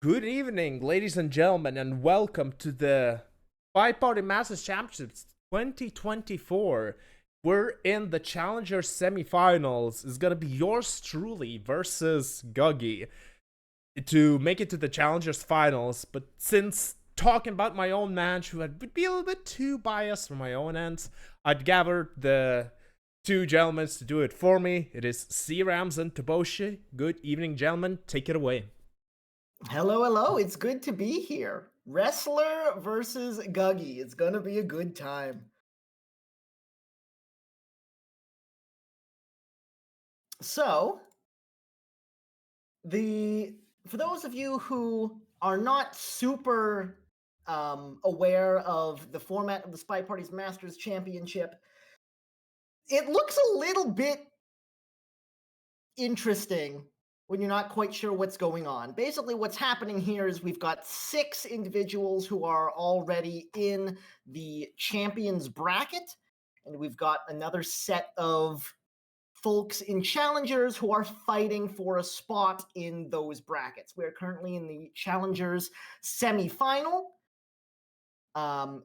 Good evening, ladies and gentlemen, and welcome to the SpyParty Masters Championships 2024. We're in the Challenger Semifinals. It's gonna be yours truly versus Guggie to make it to the Challengers Finals. But since talking about my own match, who would be a little bit too biased from my own end, I'd gathered the two gentlemen to do it for me. It is C Rams and Toboshi. Good evening, gentlemen. Take it away. Hello, hello. It's good to be here. Wrestler versus Guggie. It's going to be a good time. So, for those of you who are not super aware of the format of the Spy Party's Masters Championship, it looks a little bit interesting when you're not quite sure what's going on. Basically, what's happening here is we've got 6 individuals who are already in the champions bracket, and we've got another set of folks in challengers who are fighting for a spot in those brackets. We're currently in the challengers semifinal.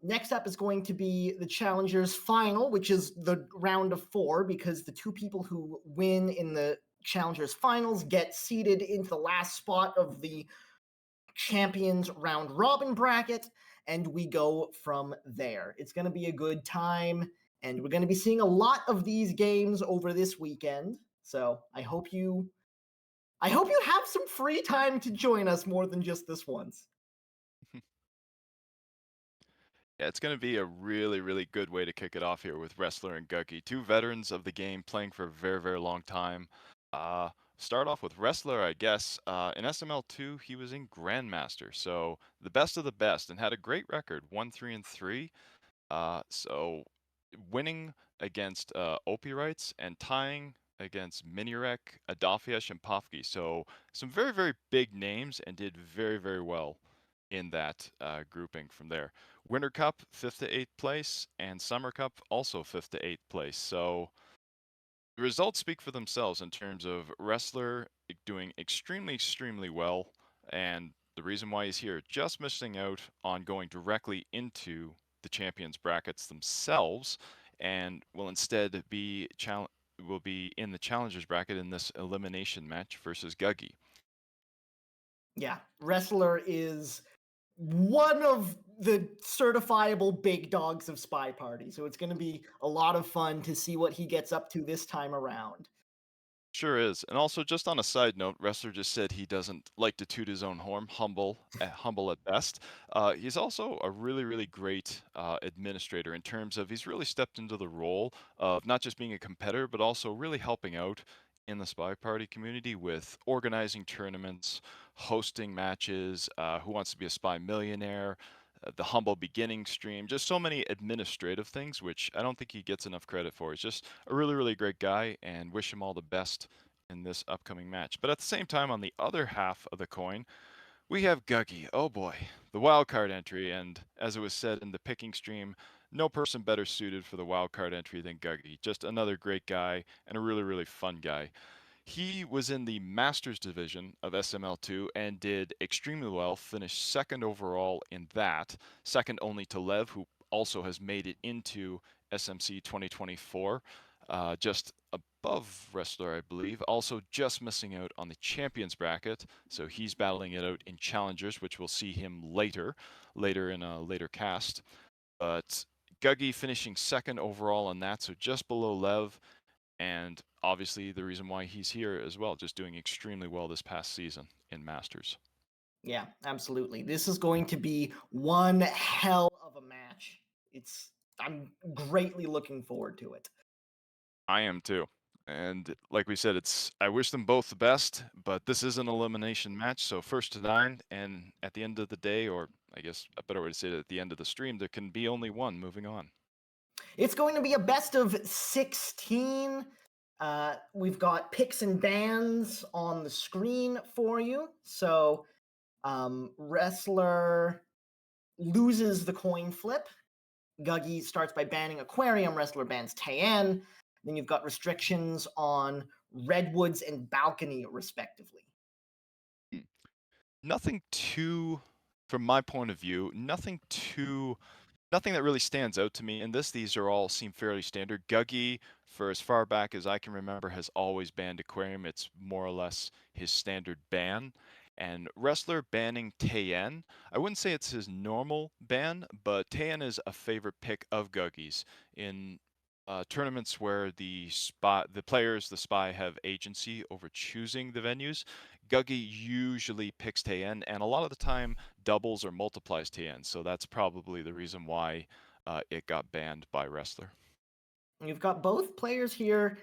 Next up is going to be the challengers final, which is the round of 4, because the 2 people who win in the challengers finals get seeded into the last spot of the champions round robin bracket, and we go from there. It's going to be a good time, and we're going to be seeing a lot of these games over this weekend. So I hope you have some free time to join us more than just this once. Yeah, it's going to be a really, really good way to kick it off here with Wrestler and Guggie, two veterans of the game playing for a very, very long time. Start off with Wrestler, I guess. In SML2, he was in Grandmaster, so the best of the best, and had a great record, 1-3-3. So winning against Opie and tying against Minirek, Adolfiash, and Pofke. So some very, very big names, and did very, very well in that grouping from there. Winter Cup, 5th to 8th place, and Summer Cup, also 5th to 8th place. So the results speak for themselves in terms of Wrestler doing extremely, extremely well. And the reason why he's here, just missing out on going directly into the champions brackets themselves, and will instead be in the challengers bracket in this elimination match versus Guggie. Yeah, Wrestler is one of the certifiable big dogs of Spy Party, so it's going to be a lot of fun to see what he gets up to this time around. Sure is. And also, just on a side note, Wrestler just said he doesn't like to toot his own horn, humble at best. He's also a really, really great administrator in terms of he's really stepped into the role of not just being a competitor, but also really helping out in the Spy Party community with organizing tournaments, hosting matches, Who Wants to Be a Spy Millionaire, the Humble Beginning stream, just so many administrative things, which I don't think he gets enough credit for. He's just a really, really great guy, and wish him all the best in this upcoming match. But at the same time, on the other half of the coin, we have Guggie. Oh boy, the wild card entry. And as it was said in the picking stream, no person better suited for the wild card entry than Guggie. Just another great guy and a really, really fun guy. He was in the Masters division of SML2 and did extremely well, finished second overall in that, second only to Lev, who also has made it into SMC 2024, just above Wrestler, I believe. Also just missing out on the Champions bracket, so he's battling it out in Challengers, which we'll see him later in a later cast. But Guggie finishing second overall on that, so just below Lev, and obviously the reason why he's here as well, just doing extremely well this past season in Masters. Yeah, absolutely. This is going to be one hell of a match. I'm greatly looking forward to it. I am too. And like we said, I wish them both the best, but this is an elimination match, so first to 9, and at the end of the day, or I guess a better way to say it, at the end of the stream, there can be only one moving on. It's going to be a best of 16. We've got picks and bans on the screen for you. So, Wrestler loses the coin flip. Guggie starts by banning Aquarium. Wrestler bans Tayan. Then you've got restrictions on Redwoods and Balcony, respectively. Nothing too, from my point of view, nothing that really stands out to me in this. These are all seem fairly standard. Guggie, for as far back as I can remember, has always banned Aquarium. It's more or less his standard ban. And Wrestler banning Tayen, I wouldn't say it's his normal ban, but Tayen is a favorite pick of Guggie's in tournaments where the players, the spy, have agency over choosing the venues. Guggie usually picks Tayen, and a lot of the time doubles or multiplies Tayen. So that's probably the reason why it got banned by Wrestler. You've got both players here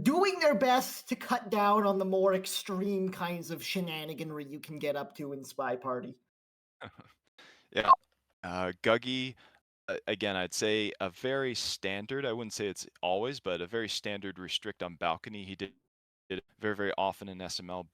doing their best to cut down on the more extreme kinds of shenaniganry you can get up to in SpyParty. Yeah. Guggie, again, I'd say a very standard, I wouldn't say it's always, but a very standard restrict on balcony. He did it very, very often in SML,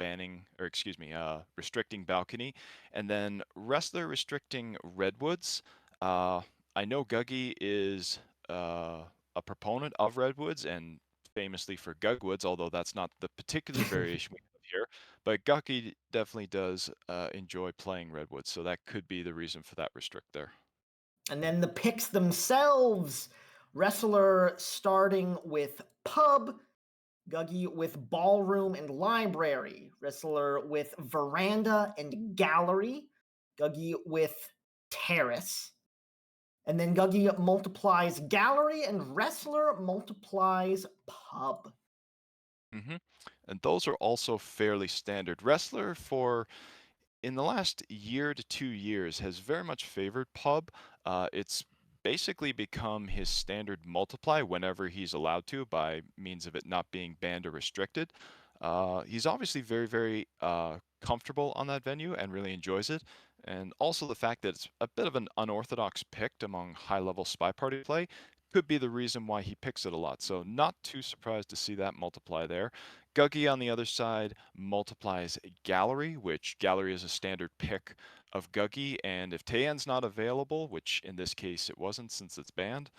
restricting balcony. And then Wrestler restricting redwoods. I know Guggie is a proponent of redwoods and famously for Gugwoods, although that's not the particular variation we have here. But Guggie definitely does enjoy playing redwoods, so that could be the reason for that restrict there. And then the picks themselves. Wrestler starting with Pub, Guggie with Ballroom and Library, Wrestler with Veranda and Gallery, Guggie with Terrace. And then Guggie multiplies Gallery and Wrestler multiplies Pub. Mm-hmm. And those are also fairly standard. Wrestler in the last year to 2 years has very much favored Pub. It's basically become his standard multiply whenever he's allowed to by means of it not being banned or restricted. He's obviously very, very comfortable on that venue and really enjoys it. And also the fact that it's a bit of an unorthodox pick among high-level SpyParty play could be the reason why he picks it a lot. So not too surprised to see that multiply there. Guggie on the other side multiplies Gallery, which Gallery is a standard pick of Guggie, and if Tayen's not available, which in this case it wasn't since it's banned,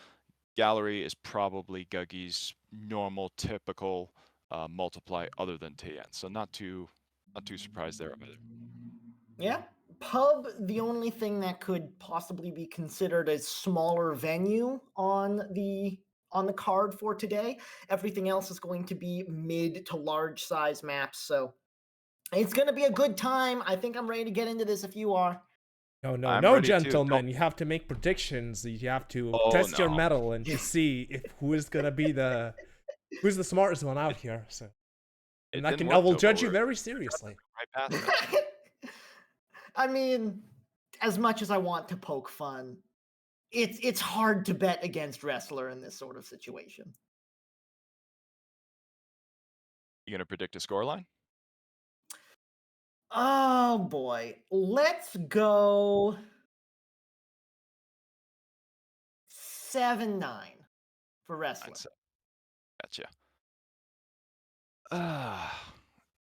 Gallery is probably Guggie's normal, typical multiply other than Tayen. So not too surprised there either. Yeah. Pub, the only thing that could possibly be considered a smaller venue on the card for today. Everything else is going to be mid to large size maps, so it's going to be a good time. I think I'm ready to get into this if you are. No, gentlemen. You have to make predictions. You have to test your mettle and to see who's the smartest one out here. So, and I will judge you very seriously. I mean, as much as I want to poke fun, it's hard to bet against Wrestler in this sort of situation. You gonna predict a scoreline? Oh boy, let's go 7-9 for Wrestler. Gotcha.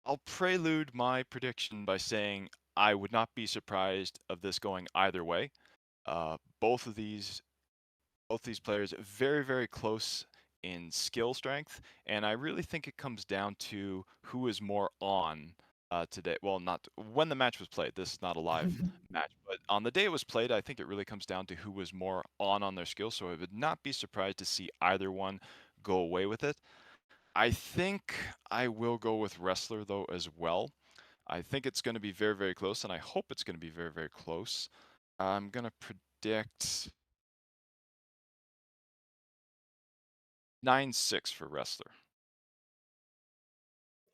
I'll prelude my prediction by saying I would not be surprised of this going either way. Both these players very, very close in skill strength, and I really think it comes down to who is more on today. Well, not when the match was played. This is not a live match, but on the day it was played, I think it really comes down to who was more on their skill. So I would not be surprised to see either one go away with it. I think I will go with Wrestler though as well. I think it's going to be very, very close, and I hope it's going to be very, very close. I'm going to predict 9-6 for Wrestler.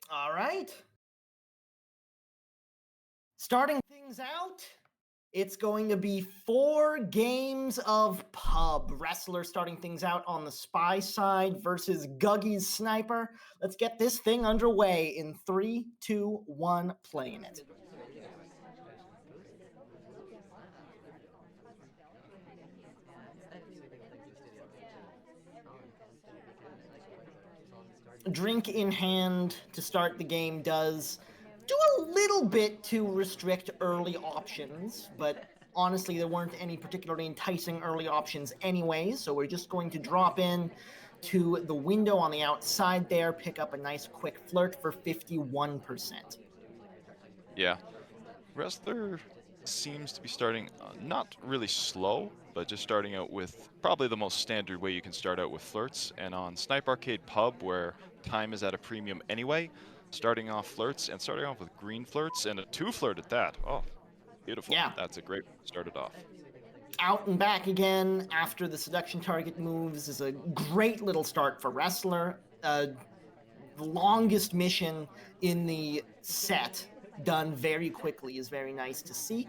All right. Starting things out, it's going to be 4 games of Pub. Wrestler starting things out on the Spy side versus Guggie's Sniper. Let's get this thing underway in 3, 2, 1, playing it. Drink in hand to start the game does do a little bit to restrict early options, but honestly there weren't any particularly enticing early options anyways, so we're just going to drop in to the window on the outside there, pick up a nice quick flirt for 51%. Yeah. wrestler seems to be starting not really slow, but just starting out with probably the most standard way you can start out with flirts. And on Snipe Arcade Pub, where time is at a premium anyway, starting off flirts and starting off with green flirts and a 2 flirt at that. Oh, beautiful. Yeah. That's a great way to start it off. Out and back again after the seduction target moves is a great little start for Wrestler. The longest mission in the set done very quickly is very nice to see.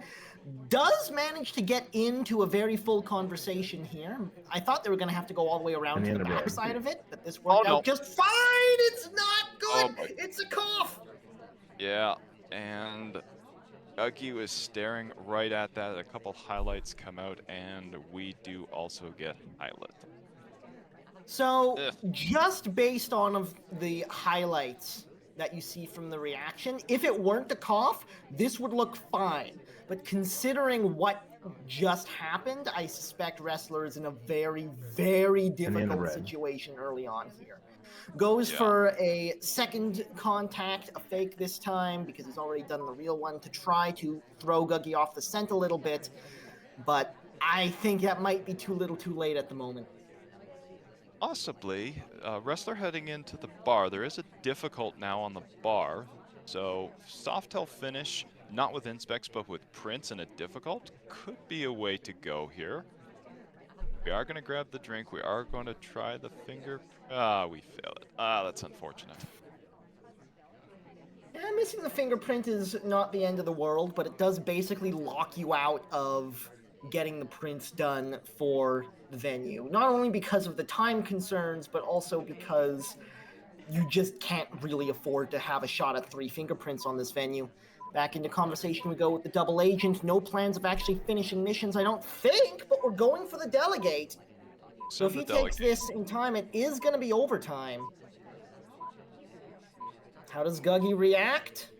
Does manage to get into a very full conversation here. I thought they were going to have to go all the way around to the backside of it, but this worked out just fine. It's not good. It's a cough. Yeah, and Guggie was staring right at that. A couple highlights come out, and we do also get highlight. So just based on of the highlights that you see from the reaction, if it weren't a cough, this would look fine. But considering what just happened, I suspect Wrestler is in a very, very difficult situation early on here. Goes for a second contact, a fake this time, because he's already done the real one, to try to throw Guggie off the scent a little bit. But I think that might be too little too late at the moment. Possibly. Wrestler heading into the bar. There is a difficult now on the bar. So Softail finish, not with Inspecs, but with Prince and a difficult, could be a way to go here. We are going to grab the drink. We are going to try the finger. We fail it. That's unfortunate. Yeah, missing the fingerprint is not the end of the world, but it does basically lock you out of getting the prints done for the venue. Not only because of the time concerns, but also because you just can't really afford to have a shot at 3 fingerprints on this venue. Back into conversation we go with the double agent. No plans of actually finishing missions, I don't think, but we're going for the delegate. So if he takes this in time, it is going to be overtime. How does Guggie react?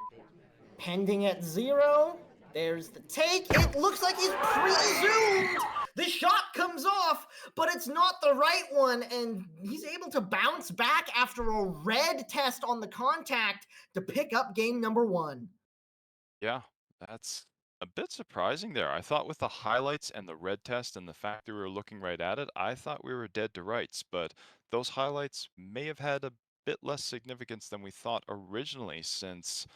Pending at 0. There's the take. It looks like he's pre-zoomed. The shot comes off, but it's not the right one, and he's able to bounce back after a red test on the contact to pick up game number 1. Yeah, that's a bit surprising there. I thought with the highlights and the red test and the fact that we were looking right at it, I thought we were dead to rights, but those highlights may have had a bit less significance than we thought originally, since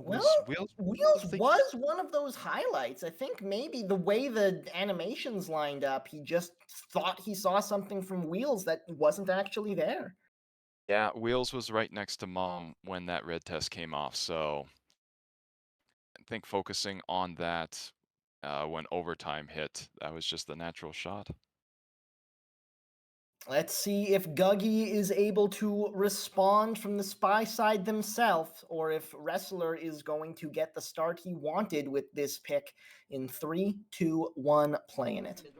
Wheels was one of those highlights. I think maybe the way the animations lined up, he just thought he saw something from Wheels that wasn't actually there. Yeah, Wheels was right next to Mom when that red test came off, so I think focusing on that when overtime hit, that was just the natural shot. Let's see if Guggie is able to respond from the spy side themselves, or if Wrestler is going to get the start he wanted with this pick in 3, 2, 1, playing it.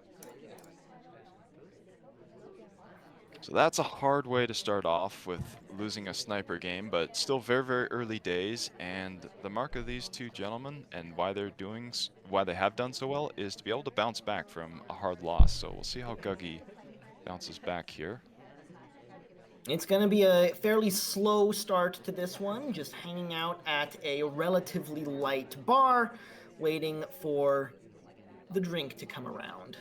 So that's a hard way to start off with losing a sniper game, but still very, very early days. And the mark of these two gentlemen and why they have done so well is to be able to bounce back from a hard loss. So we'll see how Guggie bounces back here. It's going to be a fairly slow start to this one, just hanging out at a relatively light bar, waiting for the drink to come around.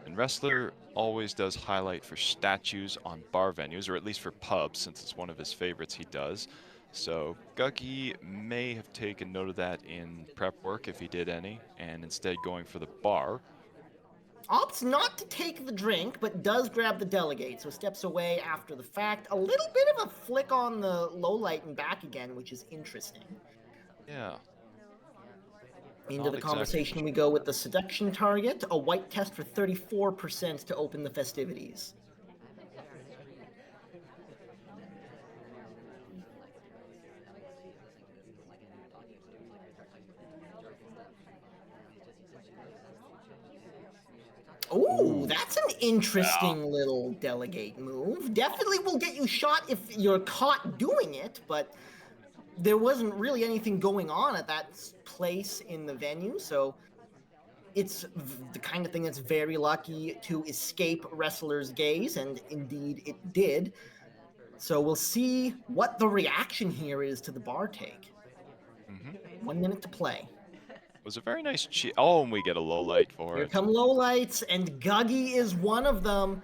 And Wrestler always does highlight for statues on bar venues, or at least for pubs, since it's one of his favorites he does. So Guggie may have taken note of that in prep work, if he did any, and instead going for the bar. Opts not to take the drink, but does grab the delegate, so steps away after the fact. A little bit of a flick on the low light and back again, which is interesting. Yeah. Into the conversation we go with the seduction target, a white test for 34% to open the festivities. Ooh, that's an interesting little delegate move. Definitely will get you shot if you're caught doing it, but there wasn't really anything going on at that place in the venue, so it's the kind of thing that's very lucky to escape Wrestler's gaze, and indeed it did. So we'll see what the reaction here is to the bar take. Mm-hmm. 1 minute to play. Was a very nice cheat. Oh, and we get a low light for Here it. come lowlights, and Guggie is one of them.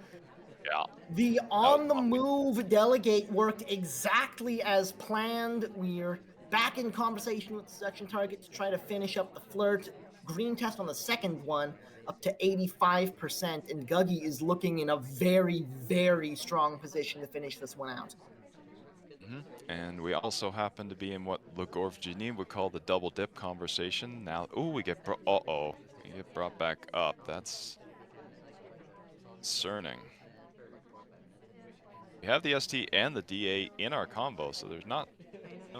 Yeah. The was on-the-move delegate worked exactly as planned. We're back in conversation with the section target to try to finish up the flirt. Green test on the second one, up to 85%, and Guggie is looking in a very, very strong position to finish this one out. Mm-hmm. And we also happen to be in what Legorv Genie would call the double dip conversation. Now, ooh, we get we get brought back up. That's concerning. We have the ST and the DA in our combo, so there's no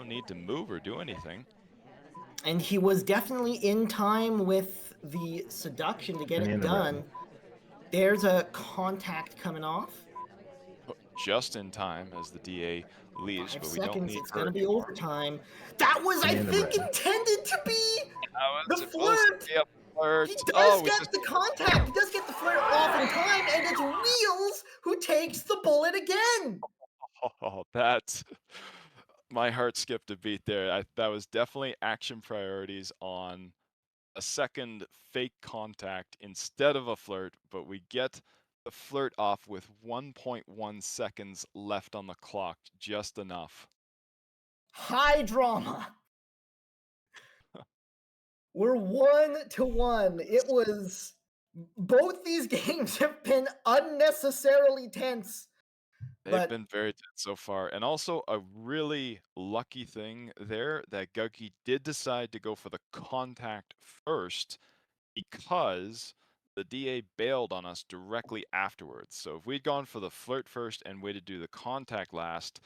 need to move or do anything. And he was definitely in time with the seduction to get it done. There's a contact coming off. Just in time as the DA leaves, 5 but we don't seconds, need it's her gonna be anymore. overtime. That was, I think, intended to be the flirt. Flirt. He does get the contact. He does get the flirt off in time, and it's Wheels who takes the bullet again. Oh, that's my heart skipped a beat there. That was definitely action priorities on a second fake contact instead of a flirt, but we get the flirt off with 1.1 seconds left on the clock, just enough. High drama. We're 1-1. It was, both these games have been unnecessarily tense. They've been very tense so far. And also a really lucky thing there that Guggie did decide to go for the contact first because the DA bailed on us directly afterwards. So if we'd gone for the flirt first and waited to do the contact last,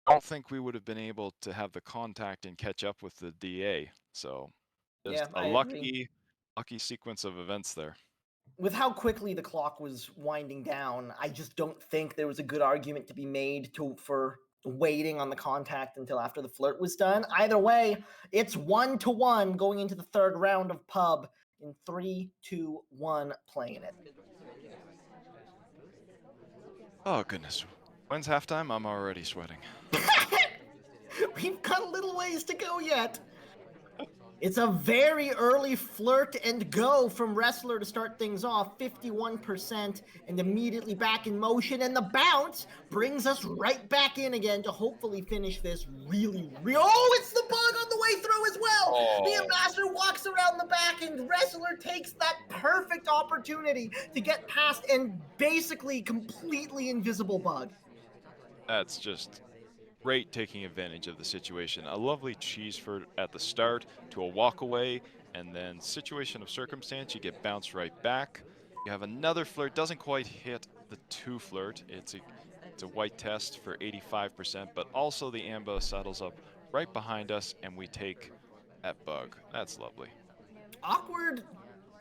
I don't think we would have been able to have the contact and catch up with the DA. So just a lucky sequence of events there. With how quickly the clock was winding down, I just don't think there was a good argument to be made for waiting on the contact until after the flirt was done. Either way, it's 1-1 going into the third round of pub in 3, 2, 1, playing it. Oh, goodness. When's halftime? I'm already sweating. We've got a little ways to go yet. It's a very early flirt and go from Wrestler to start things off, 51%, and immediately back in motion, and the bounce brings us right back in again to hopefully finish this really, oh, it's the bug on the way through as well! Oh. The Ambassador walks around the back, and Wrestler takes that perfect opportunity to get past and basically completely invisible bug. That's just great taking advantage of the situation. A lovely cheese for at the start to a walk away, and then situation of circumstance, you get bounced right back. You have another flirt, doesn't quite hit the 2 flirt. It's a white test for 85%, but also the ambo settles up right behind us, and we take that bug. That's lovely. Awkward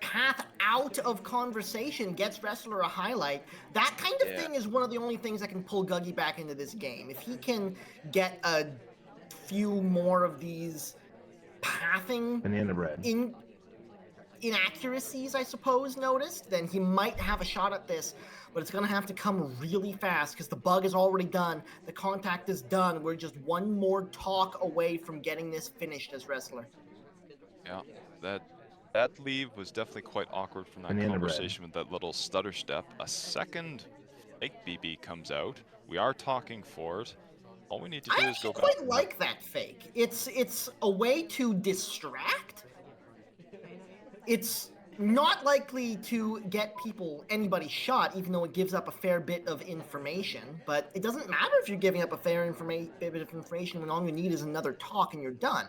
path out of conversation gets Wrestler a highlight. That kind of thing is one of the only things that can pull Guggie back into this game. If he can get a few more of these pathing inaccuracies, I suppose, noticed, then he might have a shot at this, but it's going to have to come really fast because the bug is already done. The contact is done. We're just one more talk away from getting this finished as Wrestler. Yeah, that leave was definitely quite awkward from that conversation with that little stutter step. A second fake BB comes out. We are talking for it. All we need to do is go back. I quite like that fake. It's a way to distract. It's not likely to get anybody shot, even though it gives up a fair bit of information. But it doesn't matter if you're giving up a fair bit of information when all you need is another talk and you're done.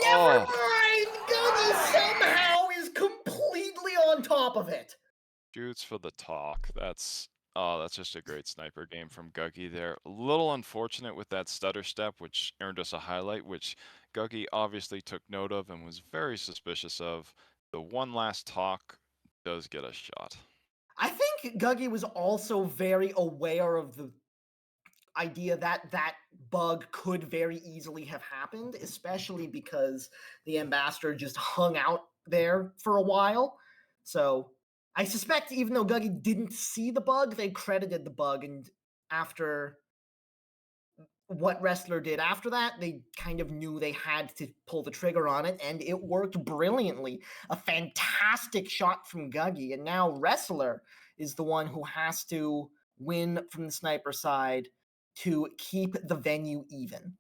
Never mind! Guggie somehow is completely on top of it. Shoots for the talk. That's just a great sniper game from Guggie there. A little unfortunate with that stutter step, which earned us a highlight, which Guggie obviously took note of and was very suspicious of. The one last talk does get a shot. I think Guggie was also very aware of the idea that that bug could very easily have happened, especially because the Ambassador just hung out there for a while. So I suspect even though Guggie didn't see the bug, they credited the bug, and after what Wrestler did after that, they kind of knew they had to pull the trigger on it, and it worked brilliantly. A fantastic shot from Guggie, and now Wrestler is the one who has to win from the sniper side to keep the venue even.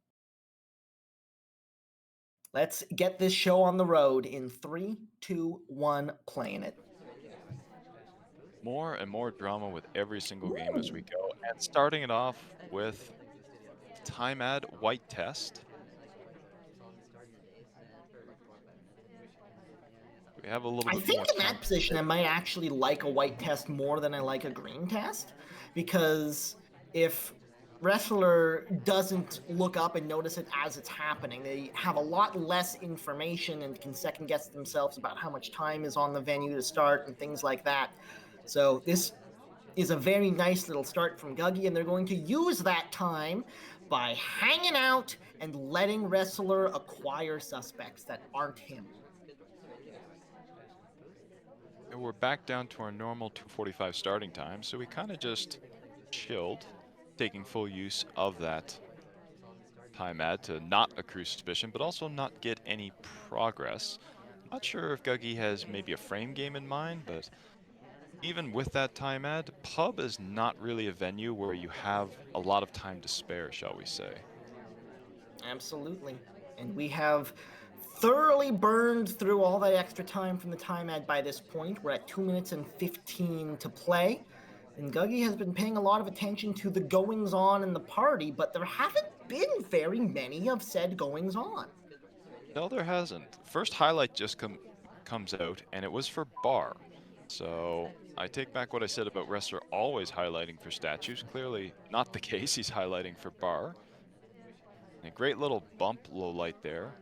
Let's get this show on the road in 3, 2, 1, playing it. More and more drama with every single game as we go, and starting it off with time ad white test. We have a little I bit think more in that time. position, I might actually like a white test more than I like a green test, because if Wrestler doesn't look up and notice it as it's happening, they have a lot less information and can second guess themselves about how much time is on the venue to start and things like that. So this is a very nice little start from Guggie, and they're going to use that time by hanging out and letting Wrestler acquire suspects that aren't him. And we're back down to our normal 2:45 starting time, so we kind of just chilled, taking full use of that time ad to not accrue suspicion, but also not get any progress. Not sure if Guggie has maybe a frame game in mind, but even with that time ad, pub is not really a venue where you have a lot of time to spare, shall we say. Absolutely. And we have thoroughly burned through all that extra time from the time ad by this point. We're at 2 minutes and 15 to play. And Guggie has been paying a lot of attention to the goings on in the party, but there haven't been very many of said goings on. No, there hasn't. First highlight just comes out, and it was for bar. So I take back what I said about Wrestler always highlighting for statues. Clearly not the case. He's highlighting for bar. And a great little bump low light there.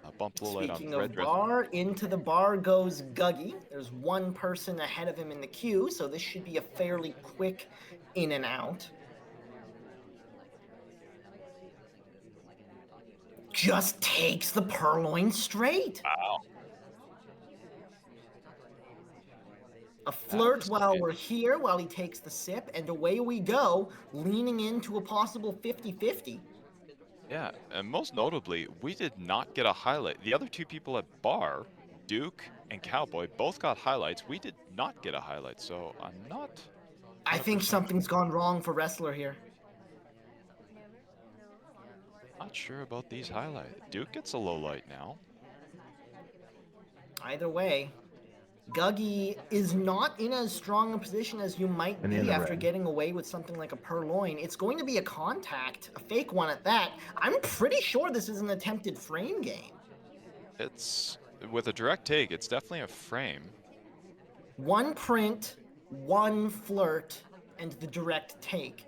A bump low light on Speaking red of dress. bar, into the bar goes Guggie. There's one person ahead of him in the queue, so this should be a fairly quick in and out. Just takes the purloin straight. Wow. A flirt was while it. we're here, while he takes the sip, and away we go, leaning into a possible 50-50. Yeah, and most notably, we did not get a highlight. The other two people at bar, Duke and Cowboy, both got highlights. We did not get a highlight, so I'm not. I think 100% something's gone wrong for Wrestler here. Not sure about these highlights. Duke gets a low light now. Either way, Guggie is not in as strong a position as you might be after getting away with something like a purloin. It's going to be a contact, a fake one at that. I'm pretty sure this is an attempted frame game. It's with a direct take, it's definitely a frame. One print, one flirt, and the direct take.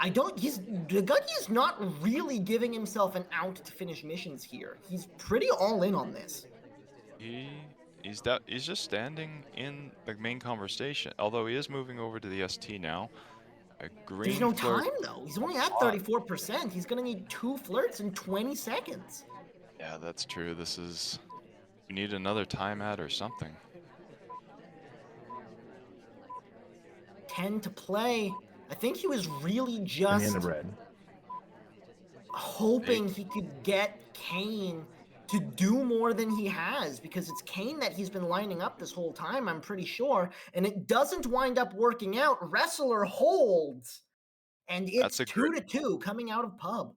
Guggie is not really giving himself an out to finish missions here. He's pretty all in on this. He's just standing in the main conversation, although he is moving over to the ST now. A green There's no flirt. time though. He's only at 34%. He's gonna need 2 flirts in 20 seconds. Yeah, that's true. We need another time ad or something. 10 to play. I think he was really just hoping he could get Kane to do more than he has, because it's Kane that he's been lining up this whole time, I'm pretty sure, and it doesn't wind up working out. Wrestler holds, and it's 2-2 coming out of pub.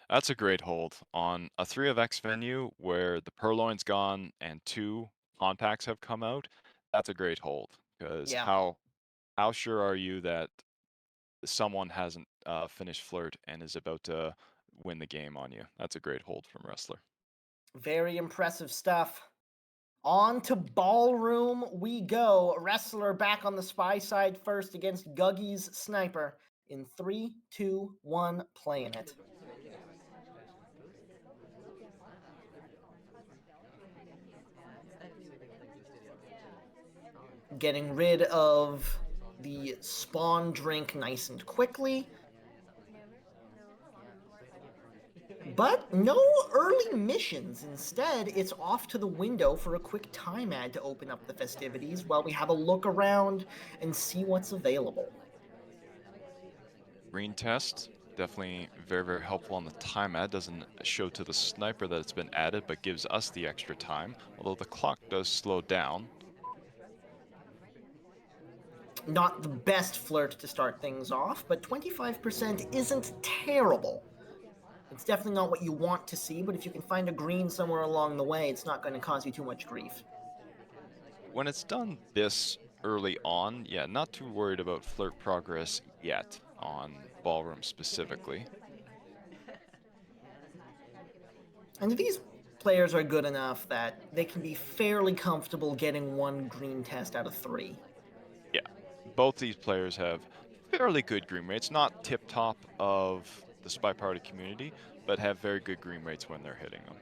That's a great hold on a 3 of X venue where the purloin's gone and 2 contacts have come out. That's a great hold, because how sure are you that someone hasn't finished flirt and is about to win the game on you? That's a great hold from Wrestler. Very impressive stuff. On to Ballroom we go. Wrestler back on the spy side first against Guggie's sniper in 3, 2, 1, playing it. Getting rid of the spawn drink nice and quickly. But no early missions. Instead, it's off to the window for a quick time ad to open up the festivities while we have a look around and see what's available. Green test Definitely very, very helpful on the time ad. Doesn't show to the sniper that it's been added, but gives us the extra time. Although the clock does slow down. Not the best flirt to start things off, but 25% isn't terrible. It's definitely not what you want to see, but if you can find a green somewhere along the way, it's not going to cause you too much grief. When it's done this early on, yeah, not too worried about flirt progress yet on Ballroom specifically. And these players are good enough that they can be fairly comfortable getting one green test out of 3. Yeah, both these players have fairly good green rates, not tip top of the SpyParty community, but have very good green rates when they're hitting them.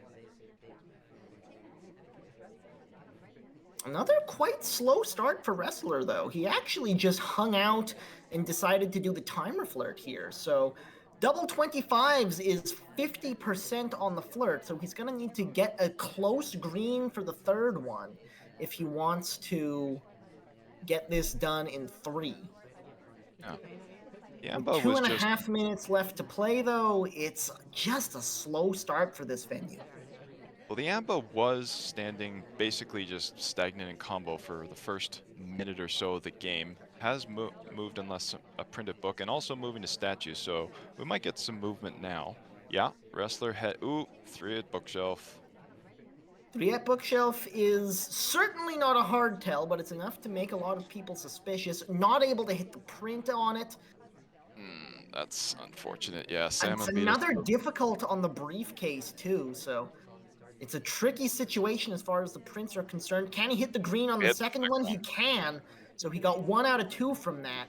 Another quite slow start for Wrestler, though. He actually just hung out and decided to do the timer flirt here. So double 25s is 50% on the flirt, so he's going to need to get a close green for the third one if he wants to get this done in 3. Yeah. With Yamba two was and a just half minutes left to play, though, it's just a slow start for this venue. Well, the Amba was standing basically just stagnant in combo for the first minute or so of the game. Has moved unless a printed book, and also moving to statues, so we might get some movement now. Yeah, wrestler head. Ooh, 3 at bookshelf. 3 at bookshelf is certainly not a hard tell, but it's enough to make a lot of people suspicious. Not able to hit the print on it. That's unfortunate. Yeah, It's Salmon beat us. another difficult on the briefcase, too, so it's a tricky situation as far as the prints are concerned. Can he hit the green on the Hit second the one? He can. So he got 1 out of 2 from that.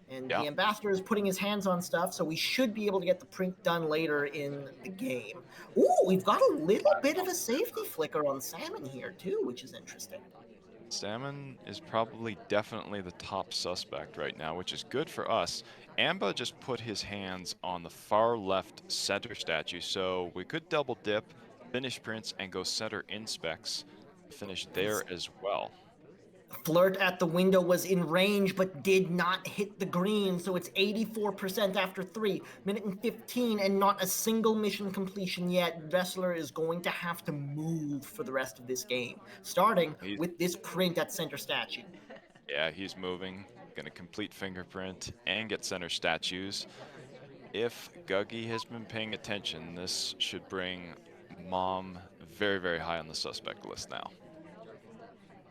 And Yeah. the ambassador is putting his hands on stuff, so we should be able to get the print done later in the game. Ooh, we've got a little bit of a safety flicker on Salmon here, too, which is interesting. Salmon is probably definitely the top suspect right now, which is good for us. Amba just put his hands on the far left center statue, so we could double dip, finish prints, and go center inspects, finish there as well. Flirt at the window was in range but did not hit the green, so it's 84% after 3. Minute and 15 and not a single mission completion yet. Wrestler is going to have to move for the rest of this game, starting with this print at center statue. Yeah, he's moving, gonna complete fingerprint and get center statues. If Guggie has been paying attention, this should bring Mom very, very high on the suspect list now.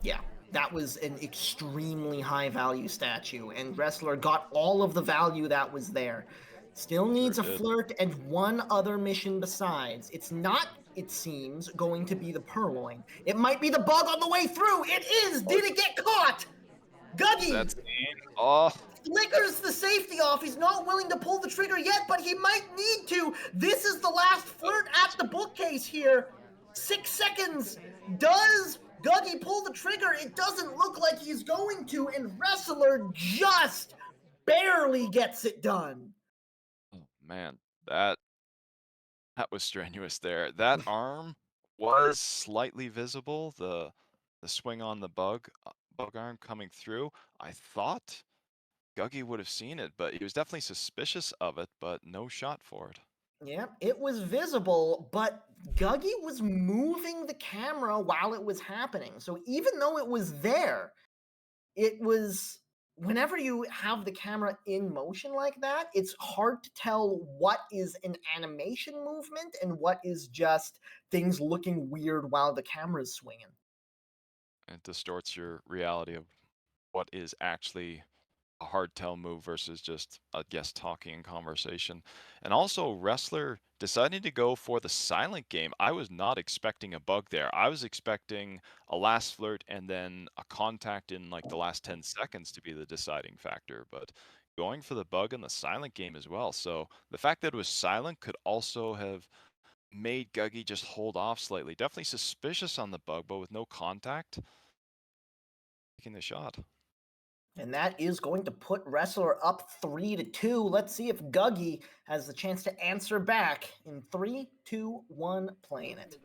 Yeah, that was an extremely high value statue, and Wrestler got all of the value that was there. Still needs a flirt and one other mission besides. It's not, it seems, going to be the purloin. It might be the bug on the way through. It is! Did it get caught? Guggie! That's oh. Flickers the safety off. He's not willing to pull the trigger yet, but he might need to. This is the last flirt at the bookcase here. 6 seconds. Does Guggie pull the trigger? It doesn't look like he's going to, and Wrestler just barely gets it done. Oh man, that was strenuous there. That arm was slightly visible, the swing on the bug arm coming through. I thought Guggie would have seen it, but he was definitely suspicious of it, but no shot for it. Yeah, it was visible, but Guggie was moving the camera while it was happening. So even though it was there, it was, whenever you have the camera in motion like that, it's hard to tell what is an animation movement and what is just things looking weird while the camera's swinging. It distorts your reality of what is actually a hard tell move versus just a guest talking in conversation. And also, Wrestler deciding to go for the silent game. I was not expecting a bug there. I was expecting a last flirt and then a contact in like the last 10 seconds to be the deciding factor, but going for the bug in the silent game as well. So the fact that it was silent could also have made Guggie just hold off slightly. Definitely suspicious on the bug, but with no contact, taking the shot. And that is going to put Wrestler up 3-2. Let's see if Guggie has the chance to answer back in 3, 2, 1, playing it.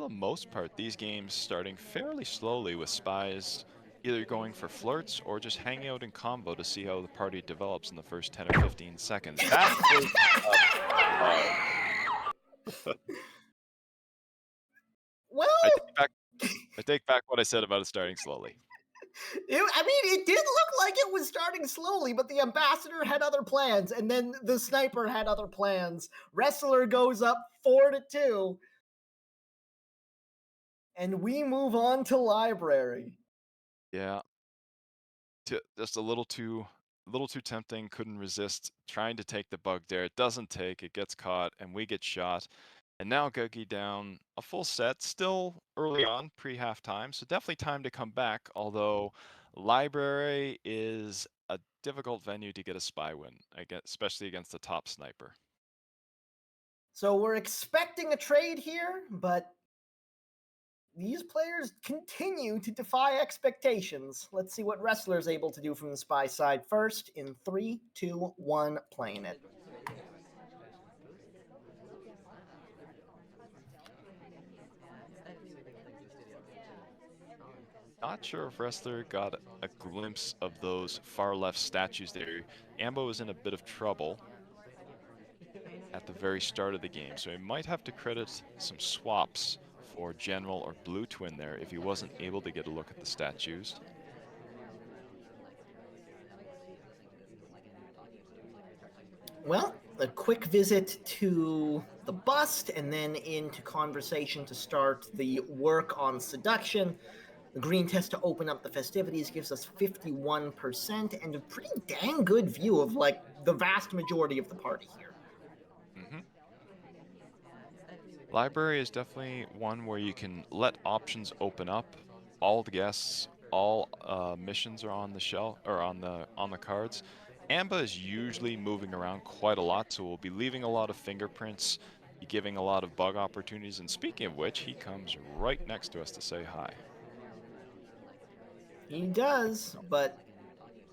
the most part, these games starting fairly slowly with spies either going for flirts or just hanging out in combo to see how the party develops in the first 10 or 15 seconds. That was Well, I take back what I said about it starting slowly. it did look like it was starting slowly, but the ambassador had other plans, and then the sniper had other plans. Wrestler goes up 4-2, and we move on to library. Yeah. Just a little too tempting, couldn't resist trying to take the bug there. It doesn't take, it gets caught, and we get shot. And now Guggie down a full set, still early on, pre-halftime, so definitely time to come back, although Library is a difficult venue to get a spy win, especially against the top sniper. So we're expecting a trade here, but these players continue to defy expectations. Let's see what Wrestler's able to do from the spy side first in 3, 2, 1, playing it. Not sure if Wrestler got a glimpse of those far left statues there. Ambo is in a bit of trouble at the very start of the game, so he might have to credit some swaps for General or Blue Twin there if he wasn't able to get a look at the statues. Well, a quick visit to the bust and then into conversation to start the work on seduction. The green test to open up the festivities gives us 51% and a pretty dang good view of like the vast majority of the party here. Library is definitely one where you can let options open up. All the guests, all missions are on the shelf or on the cards. Amba is usually moving around quite a lot, so we'll be leaving a lot of fingerprints, giving a lot of bug opportunities. And speaking of which, he comes right next to us to say hi. He does, but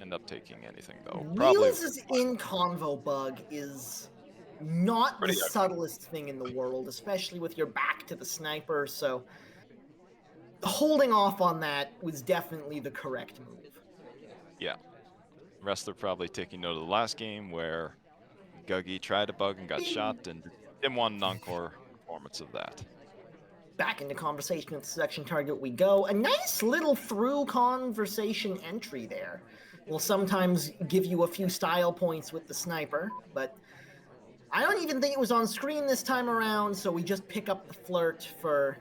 End up taking anything though. Wheels' in convo bug is not the subtlest thing in the world, especially with your back to the sniper, so holding off on that was definitely the correct move. Yeah. Wrestler probably taking note of the last game where Guggie tried a bug and got shot and didn't want an encore performance of that. Back into conversation with the section target we go. A nice little through conversation entry there. Will sometimes give you a few style points with the sniper, but I don't even think it was on screen this time around, so we just pick up the flirt for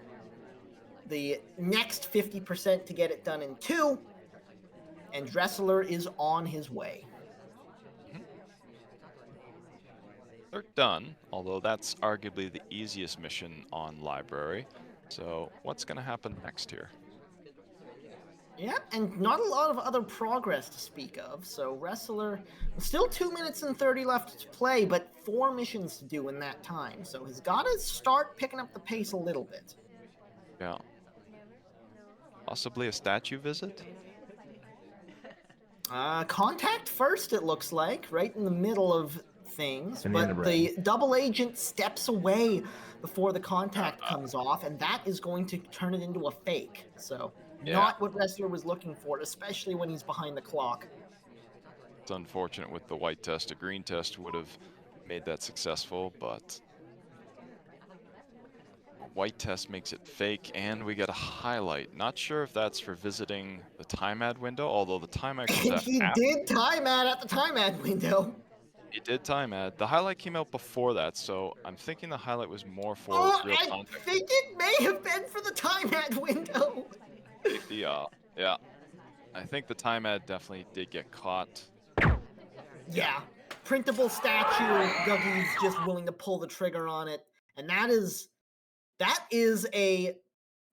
the next 50% to get it done in 2, and Wrestler is on his way. They're done, although that's arguably the easiest mission on Library. So what's going to happen next here? Yeah, and not a lot of other progress to speak of. So Wrestler, still 2 minutes and 30 left to play, but 4 missions to do in that time. So he's got to start picking up the pace a little bit. Yeah. Possibly a statue visit? Contact first, it looks like, right in the middle of things. But the double agent steps away before the contact comes off, and that is going to turn it into a fake. So not what Wrestler was looking for, especially when he's behind the clock. It's unfortunate with the white test. A green test would have made that successful, but white test makes it fake, and we get a highlight. Not sure if that's for visiting the time ad window, although the time ad comes out. He did time ad at the time ad window. He did time ad. The highlight came out before that, so I'm thinking the highlight was more for real content. I think it may have been for the time ad window. Yeah. I think the time ad definitely did get caught. Yeah. Printable statue. Guggie's just willing to pull the trigger on it. And that is a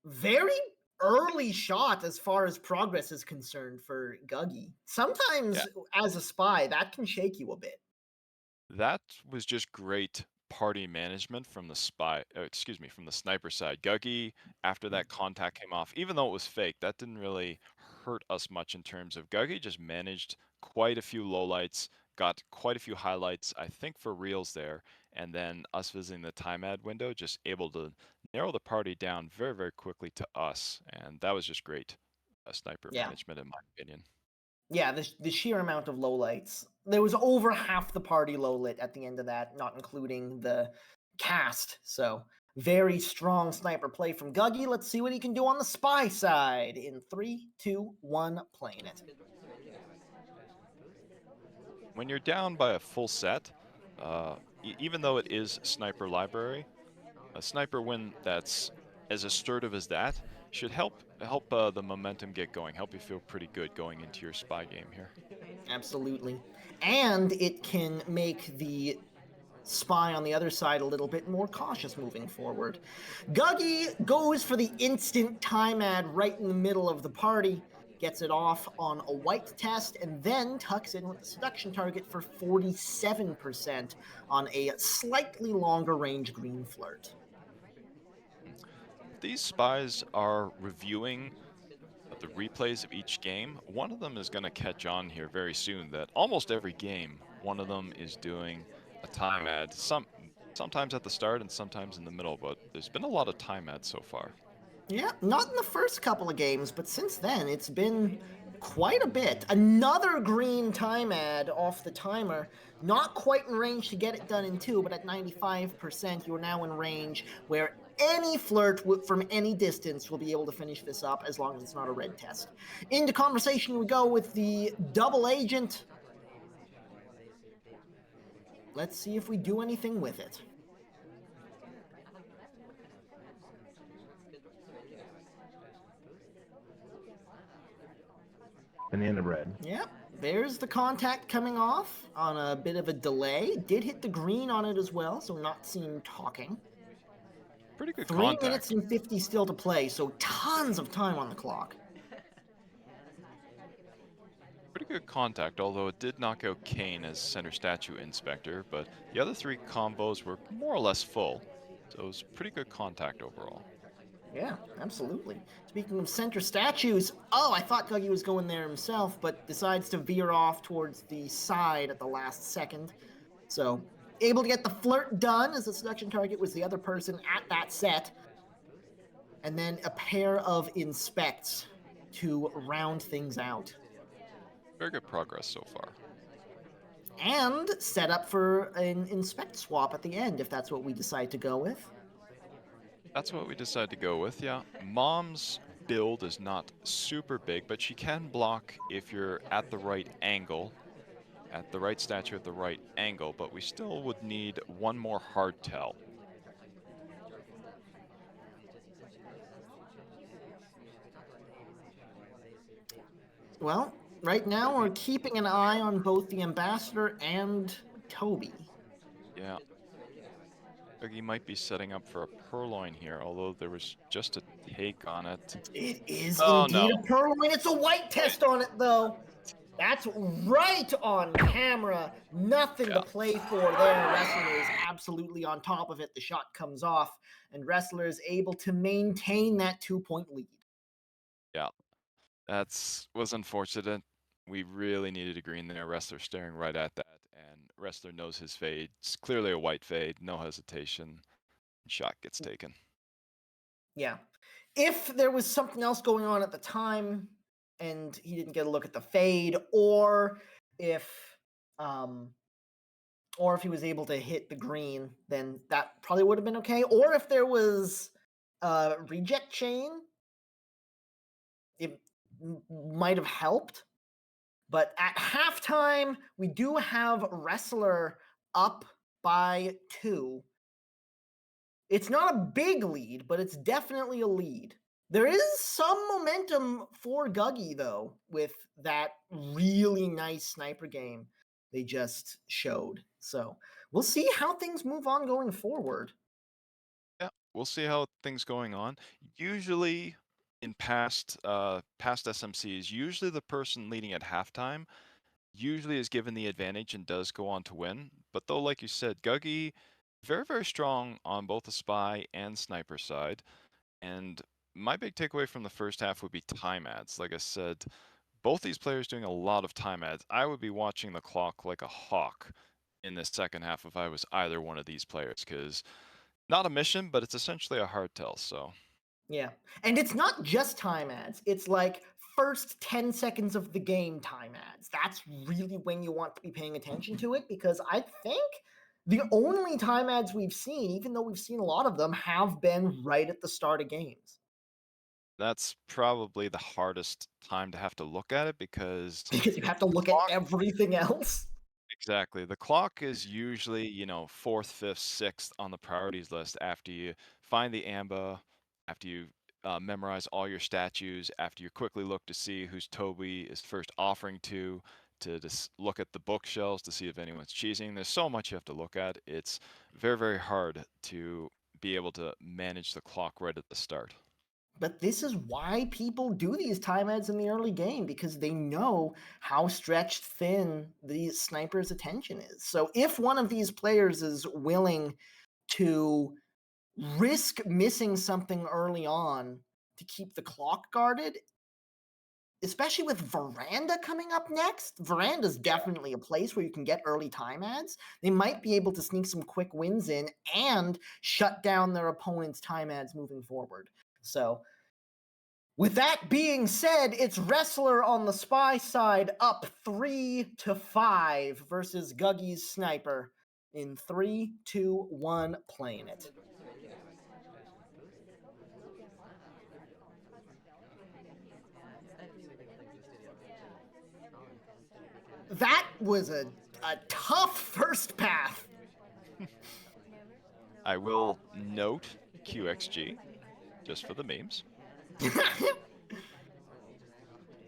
very early shot as far as progress is concerned for Guggie. Sometimes as a spy, that can shake you a bit. That was just great party management from the from the sniper side. Guggie, after that contact came off, even though it was fake, that didn't really hurt us much in terms of Guggie just managed quite a few lowlights, got quite a few highlights, I think, for reels there, and then us visiting the time ad window, just able to narrow the party down very, very quickly to us, and that was just great sniper Yeah. management, in my opinion. Yeah, the sheer amount of lowlights. There was over half the party low lit at the end of that, not including the cast. So very strong sniper play from Guggie. Let's see what he can do on the spy side. In 3, 2, 1, playing it. When you're down by a full set, even though it is sniper library, a sniper win that's as assertive as that should help the momentum get going, help you feel pretty good going into your spy game here. Absolutely. And it can make the spy on the other side a little bit more cautious moving forward. Guggie goes for the instant time ad right in the middle of the party, gets it off on a white test, and then tucks in with the seduction target for 47% on a slightly longer range green flirt. These spies are reviewing the replays of each game. One of them is going to catch on here very soon that almost every game, one of them is doing a time ad, sometimes at the start and sometimes in the middle, but there's been a lot of time ads so far. Yeah, not in the first couple of games, but since then it's been quite a bit. Another green time ad off the timer. Not quite in range to get it done in 2, but at 95%, you're now in range where any flirt from any distance will be able to finish this up as long as it's not a red test. Into conversation we go with the double agent. Let's see if we do anything with it. Banana bread. Yep, there's the contact coming off on a bit of a delay. Did hit the green on it as well, so not seen talking. Pretty good 3 contact. minutes and 50 still to play, so tons of time on the clock. Pretty good contact, although it did knock out Kane as center statue inspector, but the other 3 combos were more or less full, so it was pretty good contact overall. Yeah, absolutely. Speaking of center statues, I thought Guggie was going there himself, but decides to veer off towards the side at the last second. So, able to get the flirt done as the seduction target was the other person at that set. And then a pair of inspects to round things out. Very good progress so far. And set up for an inspect swap at the end, if that's what we decide to go with. That's what we decided to go with, yeah. Mom's build is not super big, but she can block if you're at the right angle, at the right statue at the right angle, but we still would need one more hardtail. Well, right now we're keeping an eye on both the ambassador and Toby. Yeah. Guggie might be setting up for a purloin here, although there was just a take on it. It is Oh, indeed no. a purloin. It's a white test on it, though. That's right on camera. Nothing to play for there. Wrestler is absolutely on top of it. The shot comes off, and Wrestler is able to maintain that 2-point lead. Yeah, was unfortunate. We really needed a green there. Wrestler staring right at that, and Wrestler knows his fade. It's clearly a white fade, no hesitation. Shot gets taken. Yeah. If there was something else going on at the time and he didn't get a look at the fade, or if he was able to hit the green, then that probably would have been okay. Or if there was a reject chain, it might have helped. But at halftime, we do have Wrestler up by 2. It's not a big lead, but it's definitely a lead. There is some momentum for Guggie, though, with that really nice sniper game they just showed. So we'll see how things move on going forward. Yeah, we'll see how things going on. Usually in past SMCs, usually the person leading at halftime usually is given the advantage and does go on to win. But though, like you said, Guggie, very, very strong on both the spy and sniper side. And my big takeaway from the first half would be time ads. Like I said, both these players doing a lot of time ads. I would be watching the clock like a hawk in the second half if I was either one of these players, because Not a mission, but it's essentially a hard tell. So Yeah. And it's not just time ads. It's like first 10 seconds of the game time ads. That's really when you want to be paying attention to it, because I think the only time ads we've seen, even though we've seen a lot of them, have been right at the start of games. that's probably the hardest time to have to look at it because Because you have to the look at clock. everything else. Exactly. The clock is usually, fourth, fifth, sixth on the priorities list after you find the AMBA, after you memorize all your statues, after you quickly look to see who's Toby is first offering to just look at the bookshelves to see if anyone's cheesing. There's so much you have to look at. It's very, very hard to be able to manage the clock right at the start. But this is why people do these time ads in the early game, because they know how stretched thin the sniper's attention is. So if one of these players is willing to risk missing something early on to keep the clock guarded, especially with Veranda coming up next, Veranda's definitely a place where you can get early time ads. They might be able to sneak some quick wins in and shut down their opponent's time ads moving forward. So with that being said, it's Wrestler on the Spy side up 3-5 versus Guggie's Sniper in 3, 2, 1, playing it. That was a tough first path. I will note QXG just for the memes.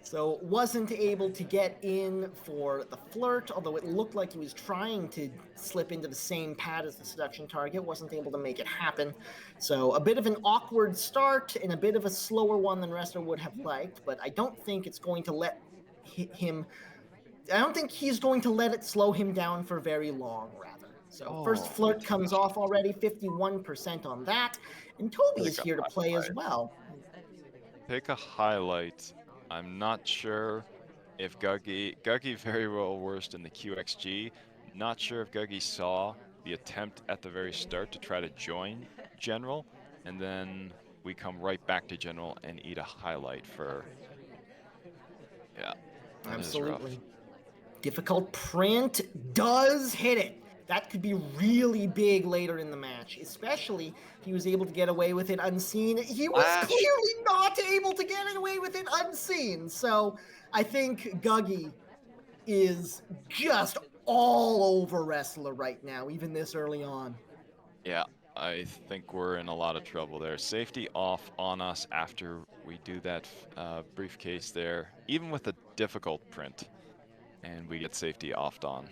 So wasn't able to get in for the flirt, although it looked like he was trying to slip into the same pad as the seduction target, wasn't able to make it happen. So a bit of an awkward start and a bit of a slower one than Wrestler would have liked, but I don't think it's going to let him, I don't think he's going to let it slow him down for very long, rather. So first flirt comes off already, 51% on that, and Toby is Pick a here to play as highlight. well. Pick a highlight. I'm not sure if Guggie very well worst in the QXG. Not sure if Guggie saw the attempt at the very start to try to join General, and then we come right back to General and eat a highlight for. Yeah, that is rough. Absolutely. Difficult print does hit it. That could be really big later in the match, especially if he was able to get away with it unseen. He was Flash. clearly not able to get away with it unseen. So I think Guggie is just all over Wrestler right now, even this early on. Yeah, I think we're in a lot of trouble there. Safety off on us after we do that briefcase there, even with a difficult print, and we get safety offed on.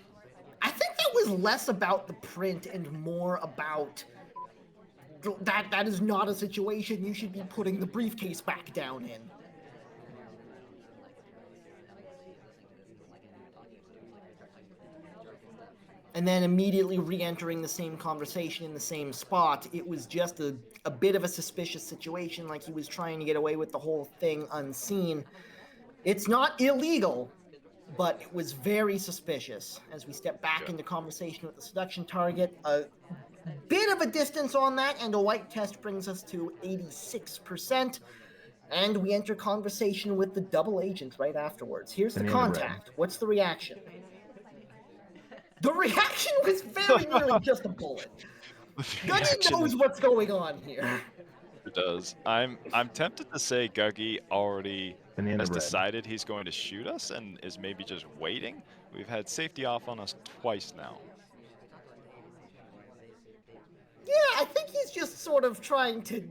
I think that was less about the print and more about that is not a situation you should be putting the briefcase back down in. And then immediately re-entering the same conversation in the same spot, it was just a bit of a suspicious situation, like he was trying to get away with the whole thing unseen. It's not illegal, but it was very suspicious. As we step back into conversation with the seduction target, a bit of a distance on that, and a white test brings us to 86%. And we enter conversation with the double agent right afterwards. Here's the contact. What's the reaction? The reaction was very nearly just a bullet. Guggie knows what's going on here. It does. I'm tempted to say Guggie already has decided he's going to shoot us and is maybe just waiting. We've had safety off on us twice now. Yeah, I think he's just sort of trying to.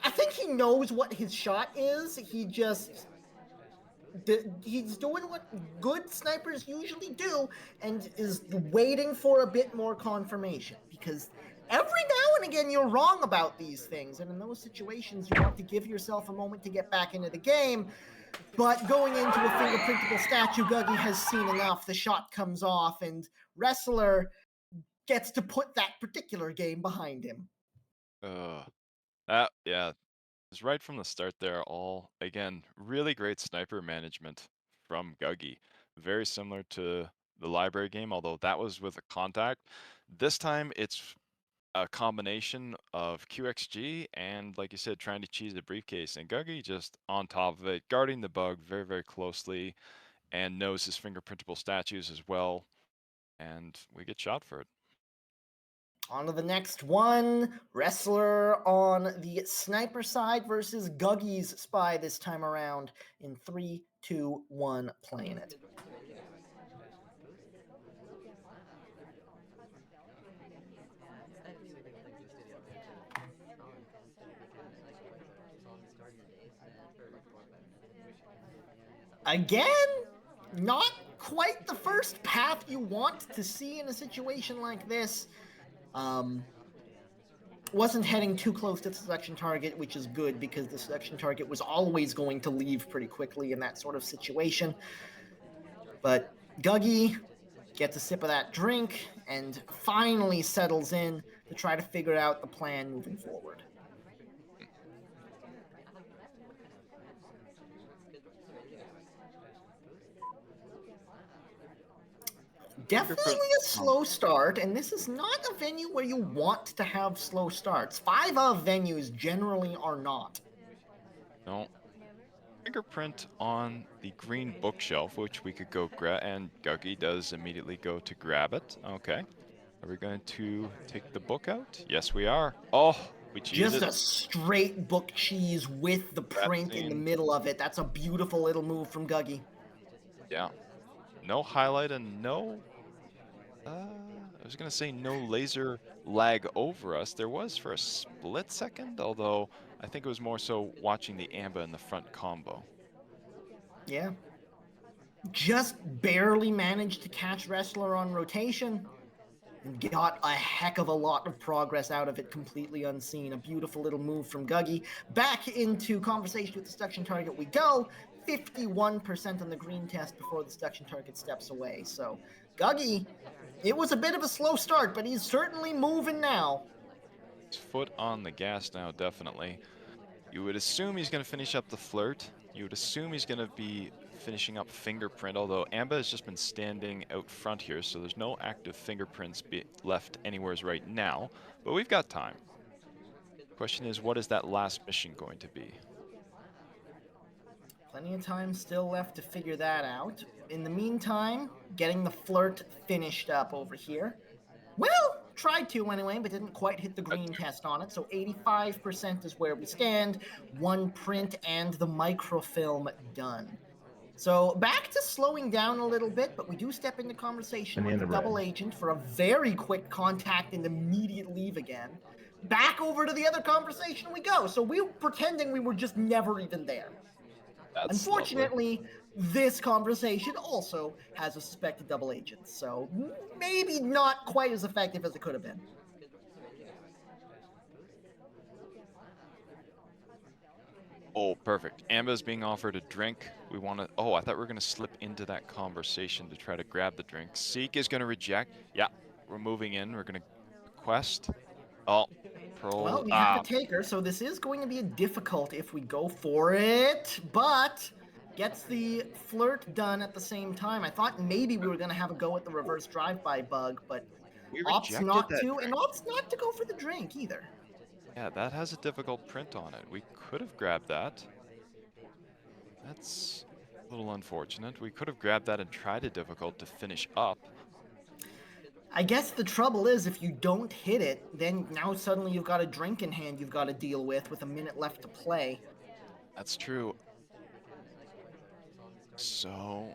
I think he knows what his shot is. He's doing what good snipers usually do and is waiting for a bit more confirmation, because every now and again you're wrong about these things, and in those situations you want to give yourself a moment to get back into the game. But going into a fingerprintable statue, Guggie has seen enough. The shot comes off, and Wrestler gets to put that particular game behind him. Yeah, it's right from the start there. All again, really great sniper management from Guggie. Very similar to the library game, although that was with a contact. This time it's a combination of QXG and, like you said, trying to cheese the briefcase. And Guggie just on top of it, guarding the bug very, very closely, and knows his fingerprintable statues as well. And we get shot for it. On to the next one. Wrestler on the sniper side versus Guggie's spy this time around. In 3, 2, 1, playing it. Again, not quite the first path you want to see in a situation like this. Wasn't heading too close to the selection target, which is good because the selection target was always going to leave pretty quickly in that sort of situation. But Guggie gets a sip of that drink and finally settles in to try to figure out the plan moving forward. Definitely a slow start, and this is not a venue where you want to have slow starts. 5 of venues generally are not. No. Fingerprint on the green bookshelf, which we could go grab, and Guggie does immediately go to grab it. Okay. Are we going to take the book out? Yes, we are. Oh, we cheese Just it. a straight book cheese with the print in the middle of it. That's a beautiful little move from Guggie. Yeah. No highlight and no... I was going to say no laser lag over us. There was for a split second, although I think it was more so watching the Amba in the front combo. Yeah. Just barely managed to catch Wrestler on rotation and got a heck of a lot of progress out of it completely unseen. A beautiful little move from Guggie. Back into conversation with the seduction target we go. 51% on the green test before the seduction target steps away. So Guggie, it was a bit of a slow start, but he's certainly moving now. His foot on the gas now, definitely. You would assume he's going to finish up the flirt. You would assume he's going to be finishing up fingerprint, although Amba has just been standing out front here, so there's no active fingerprints left anywheres right now, but we've got time. Question is, what is that last mission going to be? Plenty of time still left to figure that out. In the meantime, getting the flirt finished up over here. Well, tried to anyway, but didn't quite hit the green test on it. So 85% is where we stand. 1 print and the microfilm done. So back to slowing down a little bit, but we do step into conversation with the double agent for a very quick contact and immediate leave again. Back over to the other conversation we go. So we were pretending we were just never even there. That's Unfortunately, lovely. this conversation also has a suspected double agent, so maybe not quite as effective as it could have been. Oh, perfect. Amba's being offered a drink. We want to... Oh, I thought we were going to slip into that conversation to try to grab the drink. Seek is going to reject. Yeah, we're moving in. We're going to request. Oh, Pearl... Well, we have a taker, so this is going to be difficult if we go for it, but gets the flirt done at the same time. I thought maybe we were going to have a go at the reverse drive-by bug, but opts not to, and opts not to go for the drink either. Yeah, that has a difficult print on it. We could have grabbed that. That's a little unfortunate. We could have grabbed that and tried a difficult to finish up. I guess the trouble is if you don't hit it, then now suddenly you've got a drink in hand you've got to deal with a minute left to play. That's true. So,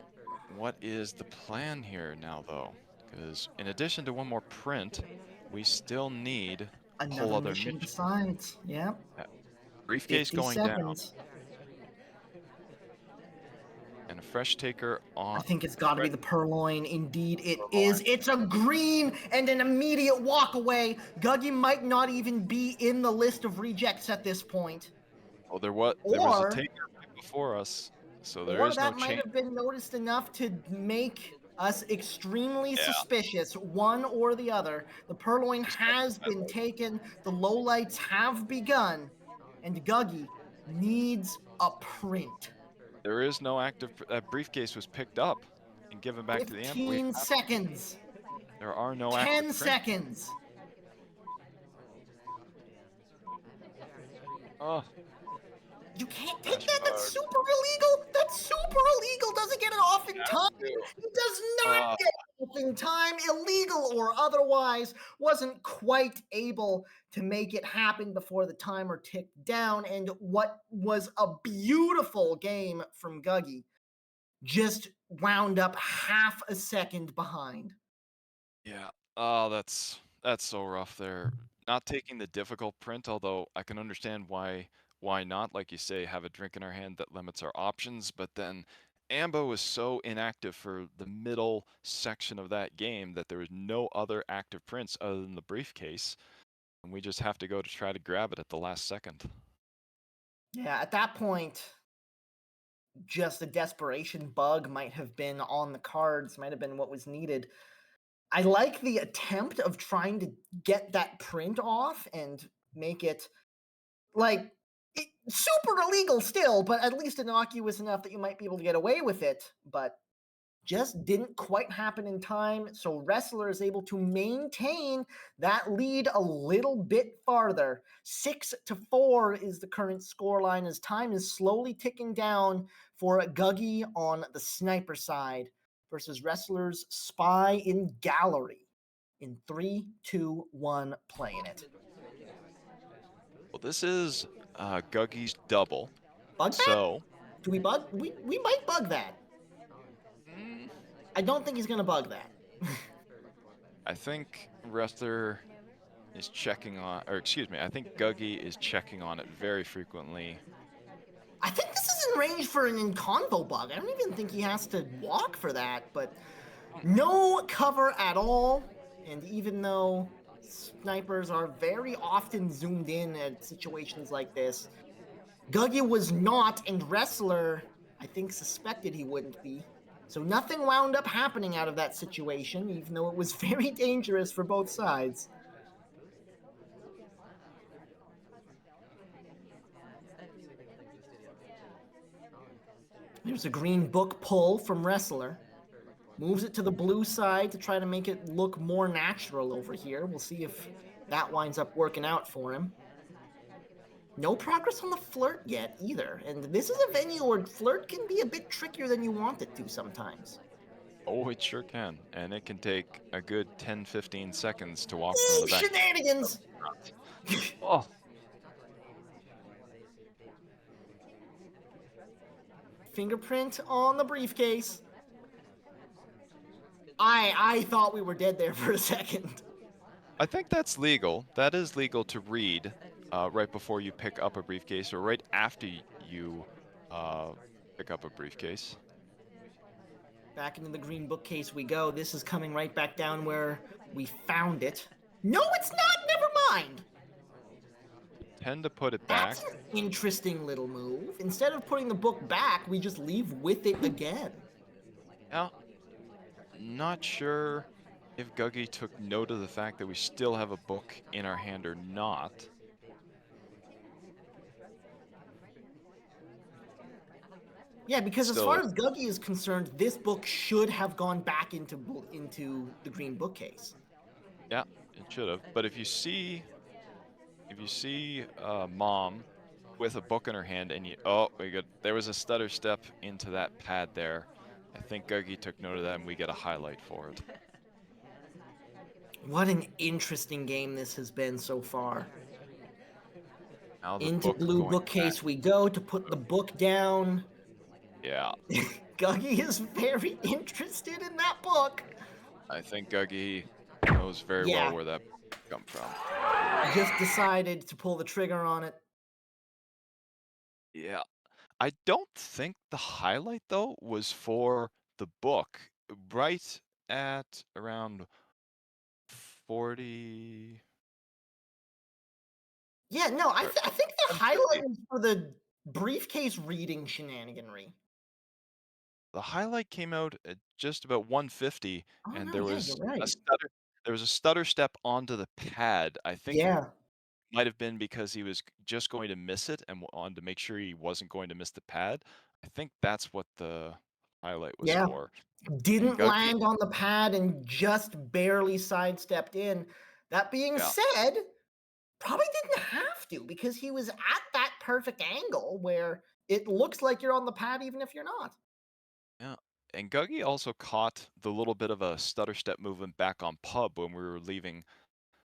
what is the plan here now, though? Because in addition to 1 more print, we still need a whole other mission besides. Yeah. Briefcase going seconds. Down. And a fresh taker on... I think it's got to be the Purloin. Indeed, it is. It's a green and an immediate walk away. Guggie might not even be in the list of rejects at this point. Oh, there was a taker right before us, so there is no change. Or that might have been noticed enough to make us extremely suspicious, one or the other. The Purloin has been taken. The lowlights have begun. And Guggie needs a print. There is no active... briefcase was picked up and given back to the Amber. 15 seconds. There are no 10 active seconds. Oh, You can't take that's that. That's hard. super illegal. That's super illegal. Doesn't get it off in time. It does not get it off in time. Illegal or otherwise. Wasn't quite able to make it happen before the timer ticked down. And what was a beautiful game from Guggie just wound up half a second behind. Yeah. Oh, that's so rough there. Not taking the difficult print, although I can understand why not. Like you say, have a drink in our hand that limits our options. But then Ambo was so inactive for the middle section of that game that there was no other active prints other than the briefcase, and we just have to go to try to grab it at the last second. Yeah, at that point, just a desperation bug might have been on the cards, might have been what was needed. I like the attempt of trying to get that print off and make it like super illegal still, but at least innocuous enough that you might be able to get away with it. But just didn't quite happen in time. So Wrestler is able to maintain that lead a little bit farther. 6-4 is the current scoreline as time is slowly ticking down for Guggie on the sniper side versus Wrestler's Spy in Gallery. In 3, 2, 1, playing it. Well, this is Guggie's double. Bug that? So Do we bug? We might bug that. I don't think he's gonna bug that. I think Wrestler is checking on, or excuse me, I think Guggie is checking on it very frequently. I think this is in range for an in-convo bug. I don't even think he has to walk for that, but no cover at all. And even though snipers are very often zoomed in at situations like this, Guggie was not, and Wrestler, I think, suspected he wouldn't be. So nothing wound up happening out of that situation, even though it was very dangerous for both sides. There's a green book pull from Wrestler. Moves it to the blue side to try to make it look more natural over here. We'll see if that winds up working out for him. No progress on the flirt yet either. And this is a venue where flirt can be a bit trickier than you want it to sometimes. Oh, it sure can. And it can take a good 10-15 seconds to walk from the back. Shenanigans! Oh. Fingerprint on the briefcase. I thought we were dead there for a second. I think that's legal. That is legal to read right before you pick up a briefcase or right after you pick up a briefcase. Back into the green bookcase we go. This is coming right back down where we found it. No, it's not! Never mind! Tend to put it back. That's an interesting little move. Instead of putting the book back, we just leave with it again. Yeah. Not sure if Guggie took note of the fact that we still have a book in our hand or not. Yeah, because as far as Guggie is concerned, this book should have gone back into the green bookcase. Yeah, it should have. But if you see Mom with a book in her hand and there was a stutter step into that pad there. I think Guggie took note of that and we get a highlight for it. What an interesting game this has been so far. Now into blue bookcase we go to put the book down. Yeah. Guggie is very interested in that book. I think Guggie knows very well where that book comes from. Just decided to pull the trigger on it. Yeah. I don't think the highlight, though, was for the book. Right at around 40... Yeah, no, I think the highlight was for the briefcase reading shenaniganry. The highlight came out at just about 150, and there was right. there was a stutter step onto the pad. I think it might have been because he was just going to miss it and wanted to make sure he wasn't going to miss the pad. I think that's what the highlight was for. Didn't land on the pad and just barely sidestepped in. That being said, Probably didn't have to because he was at that perfect angle where it looks like you're on the pad even if you're not. Yeah. And Guggie also caught the little bit of a stutter step movement back on pub when we were leaving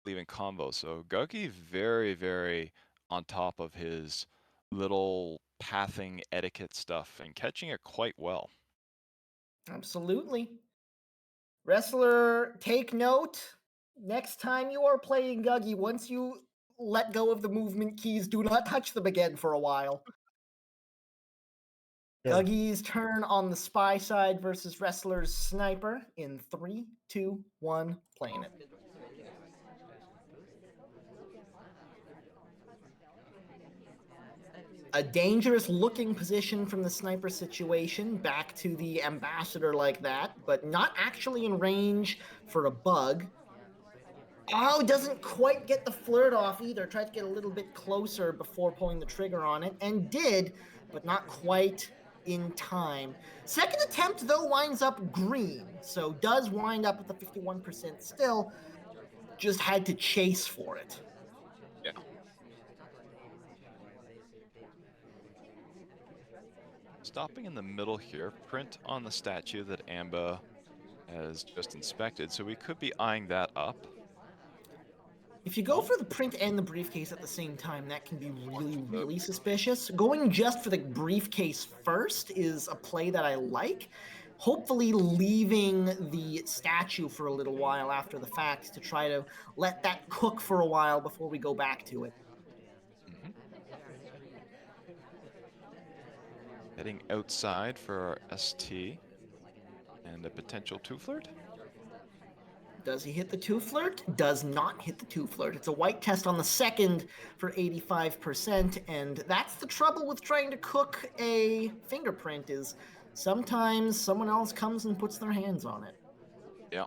convo. So Guggie very, very on top of his little pathing etiquette stuff and catching it quite well. Absolutely. Wrestler, take note. Next time you are playing Guggy, once you let go of the movement keys, do not touch them again for a while. Guggy's turn on the spy side versus Wrestler's sniper in 3, 2, 1, playing it. A dangerous looking position from the sniper situation back to the ambassador like that, but not actually in range for a bug. Oh, doesn't quite get the flirt off either. Tried to get a little bit closer before pulling the trigger on it, and did, but not quite in time. Second attempt, though, winds up green, so does wind up with a 51% still. Just had to chase for it. Yeah. Stopping in the middle here, print on the statue that Amba has just inspected, so we could be eyeing that up. If you go for the print and the briefcase at the same time, that can be really, really suspicious. Going just for the briefcase first is a play that I like. Hopefully leaving the statue for a little while after the fact to try to let that cook for a while before we go back to it. Heading outside for our ST and a potential two flirt. Does he hit the two flirt? Does not hit the two flirt. It's a white test on the second for 85%, and that's the trouble with trying to cook a fingerprint is sometimes someone else comes and puts their hands on it. Yeah.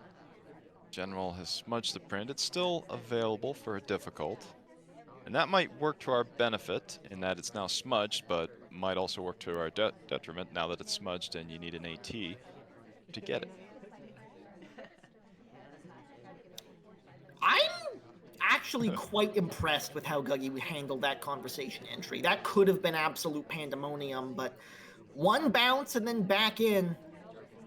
General has smudged the print. It's still available for a difficult. And that might work to our benefit in that it's now smudged, but might also work to our detriment now that it's smudged and you need an AT to get it. I'm actually quite impressed with how Guggie handled that conversation entry. That could have been absolute pandemonium, but one bounce and then back in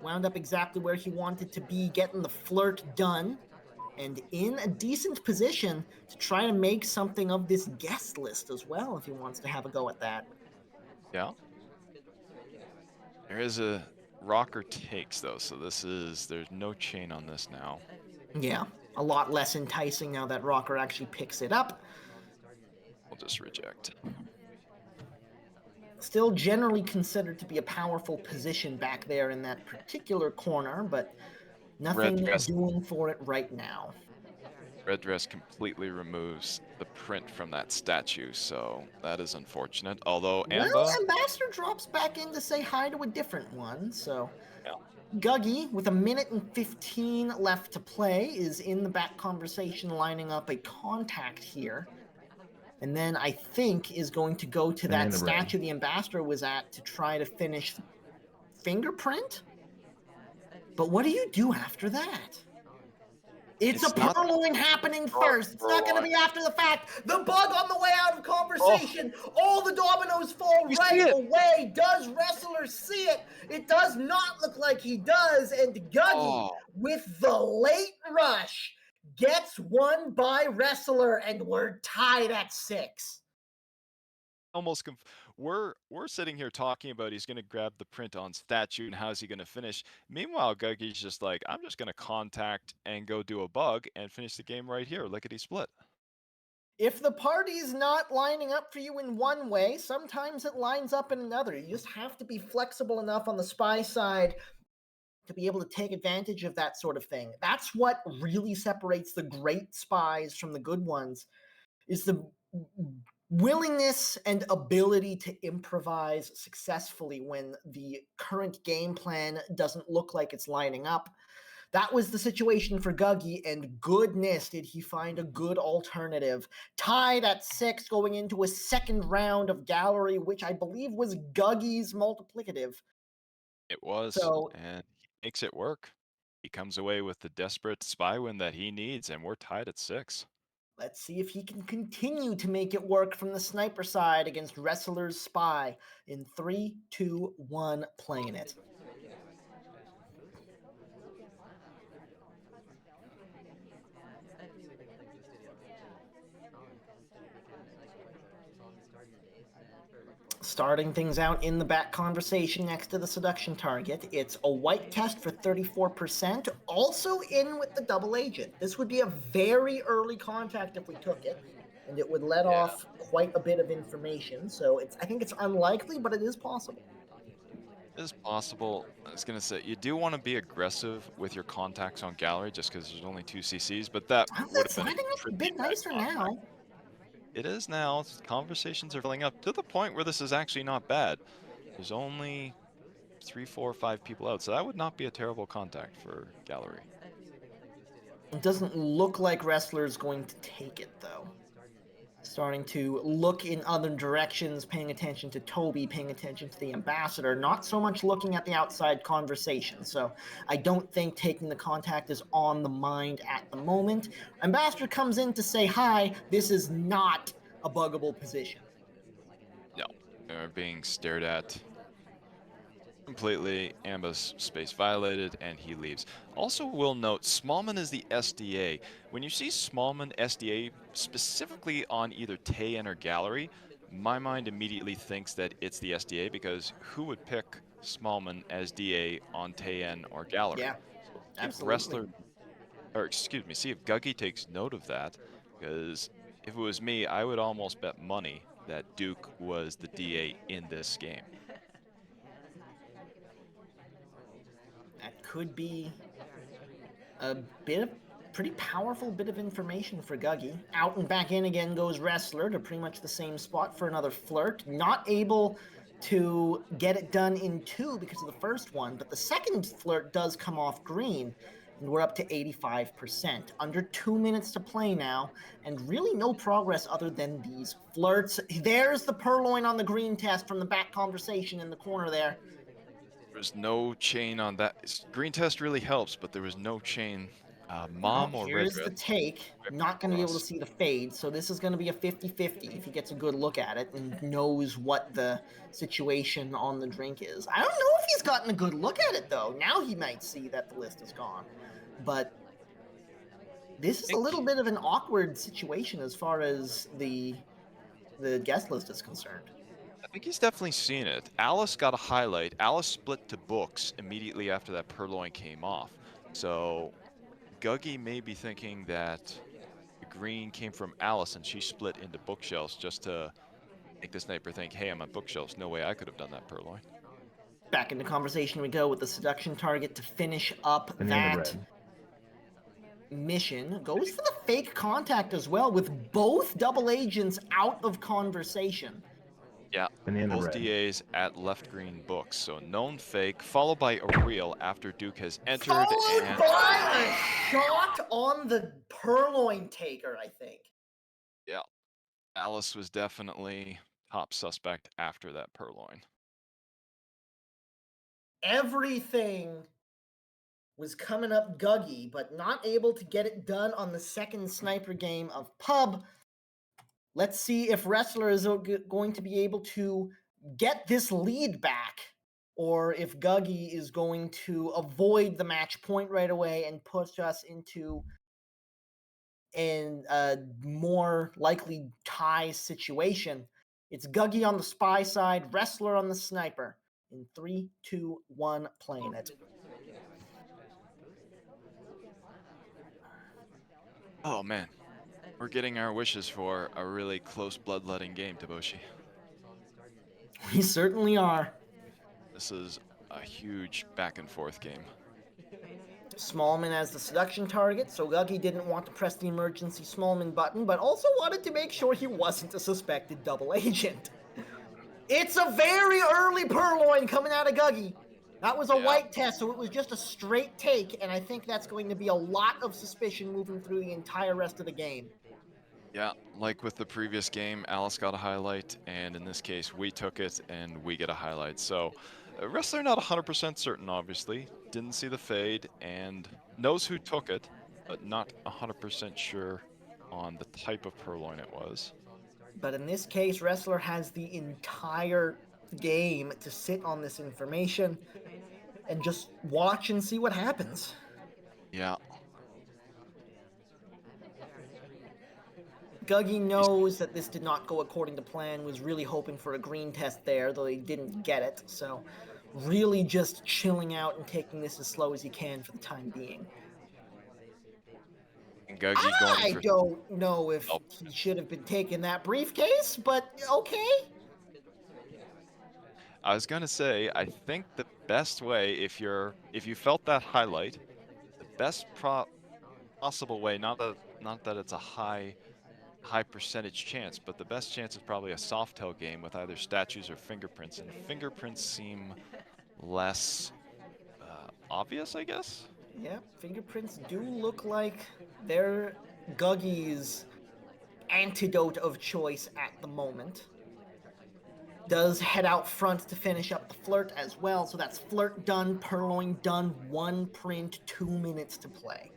wound up exactly where he wanted to be, getting the flirt done and in a decent position to try to make something of this guest list as well if he wants to have a go at that. Yeah. There is a rocker takes though, so there's no chain on this now. Yeah, a lot less enticing now that rocker actually picks it up. We'll just reject. Still generally considered to be a powerful position back there in that particular corner, but nothing doing for it right now. Red dress completely removes the print from that statue, so that is unfortunate. Although Well, Ambassador drops back in to say hi to a different one, so yeah. Guggie, with 1:15 left to play, is in the back conversation lining up a contact here. And then I think is going to go to that statue the ambassador was at to try to finish fingerprint. But what do you do after that? It's a purloin happening first. It's not going to be after the fact. The bug on the way out of conversation. All the dominoes fall right away. Does Wrestler see it? It does not look like he does. And Guggie, with the late rush, gets one by Wrestler, and we're tied at 6. Almost we're sitting here talking about he's going to grab the print on statue and how's he going to finish. Meanwhile, Guggie's just like, I'm just going to contact and go do a bug and finish the game right here. Lickety split. If the party's not lining up for you in one way, sometimes it lines up in another. You just have to be flexible enough on the spy side to be able to take advantage of that sort of thing. That's what really separates the great spies from the good ones, is the willingness and ability to improvise successfully when the current game plan doesn't look like it's lining up. That was the situation for Guggie, and goodness did he find a good alternative. Tied at 6 going into a second round of gallery, which I believe was Guggie's multiplicative. It was, so, and he makes it work. He comes away with the desperate spy win that he needs, and we're tied at 6. Let's see if he can continue to make it work from the sniper side against Wrestler's Spy in 3, 2, 1, playing it. Starting things out in the back conversation next to the seduction target, it's a white test for 34%, also in with the double agent. This would be a very early contact if we took it, and it would let off quite a bit of information. So I think it's unlikely, but it is possible. It is possible. I was going to say, you do want to be aggressive with your contacts on gallery just because there's only 2 CCs, but that would have That's been lining a up a pretty bit bad nicer contact. now. It is now. Conversations are filling up to the point where this is actually not bad. There's only 3, 4, 5 people out, so that would not be a terrible contact for gallery. It doesn't look like Wrestler's going to take it, though. Starting to look in other directions, paying attention to Toby, paying attention to the ambassador, not so much looking at the outside conversation. So I don't think taking the contact is on the mind at the moment. Ambassador comes in to say hi. This is not a buggable position. No, they're being stared at completely. Amba's space violated, and he leaves. Also, will note, Smallman is the SDA. When you see Smallman SDA specifically on either Taeyen or Gallery, my mind immediately thinks that it's the SDA, because who would pick Smallman as DA on Taeyen or Gallery? Yeah, So absolutely. see if Guggie takes note of that, because if it was me, I would almost bet money that Duke was the DA in this game. That could be a pretty powerful bit of information for Guggie. Out and back in again goes Wrestler to pretty much the same spot for another flirt. Not able to get it done in 2 because of the first one, but the second flirt does come off green, and we're up to 85%. Under 2 minutes to play now, and really no progress other than these flirts. There's the purloin on the green test from the back conversation in the corner there. There's no chain on that. Green test really helps, but there was no chain. Mom Well, or red here's the take. Not going to be able to see the fade, so this is going to be a 50-50 if he gets a good look at it and knows what the situation on the drink is. I don't know if he's gotten a good look at it, though. Now he might see that the list is gone. But this is a little bit of an awkward situation as far as the guest list is concerned. I think he's definitely seen it. Alice got a highlight. Alice split to books immediately after that purloin came off. So Guggie may be thinking that the green came from Alice and she split into bookshelves just to make the sniper think, hey, I'm on bookshelves. No way I could have done that purloin. Back into conversation we go with the seduction target to finish up that mission. Goes for the fake contact as well, with both double agents out of conversation. Yeah, both DAs at left green books. So known fake, followed by a real after Duke has entered. Followed by a shot on the purloin taker, I think. Yeah, Alice was definitely top suspect after that purloin. Everything was coming up Guggie, but not able to get it done on the second sniper game of Pub. Let's see if Wrestler is going to be able to get this lead back, or if Guggie is going to avoid the match point right away and push us into a more likely tie situation. It's Guggie on the spy side, Wrestler on the sniper. In 3, 2, 1, playing it. Oh man, we're getting our wishes for a really close bloodletting game, Taboshi. We certainly are. This is a huge back and forth game. Smallman as the seduction target, so Guggie didn't want to press the emergency Smallman button, but also wanted to make sure he wasn't a suspected double agent. It's a very early purloin coming out of Guggie. That was a white test, so it was just a straight take, and I think that's going to be a lot of suspicion moving through the entire rest of the game. Yeah, like with the previous game, Alice got a highlight, and in this case, we took it, and we get a highlight. So, Wrestler not 100% certain, obviously. Didn't see the fade, and knows who took it, but not 100% sure on the type of purloin it was. But in this case, Wrestler has the entire game to sit on this information and just watch and see what happens. Yeah. Guggie knows that this did not go according to plan, was really hoping for a green test there, though he didn't get it, so really just chilling out and taking this as slow as he can for the time being. And Guggie going I for... don't know if he should have been taking that briefcase, but okay. I was gonna say, I think the best way, if you felt that highlight, the best possible way, not that it's a high percentage chance, but the best chance is probably a soft tail game with either statues or fingerprints, and fingerprints seem less obvious, I guess. Yeah, fingerprints do look like they're Guggie's antidote of choice at the moment. Does head out front to finish up the flirt as well, so that's flirt done, purloin done, 1 print, 2 minutes to play.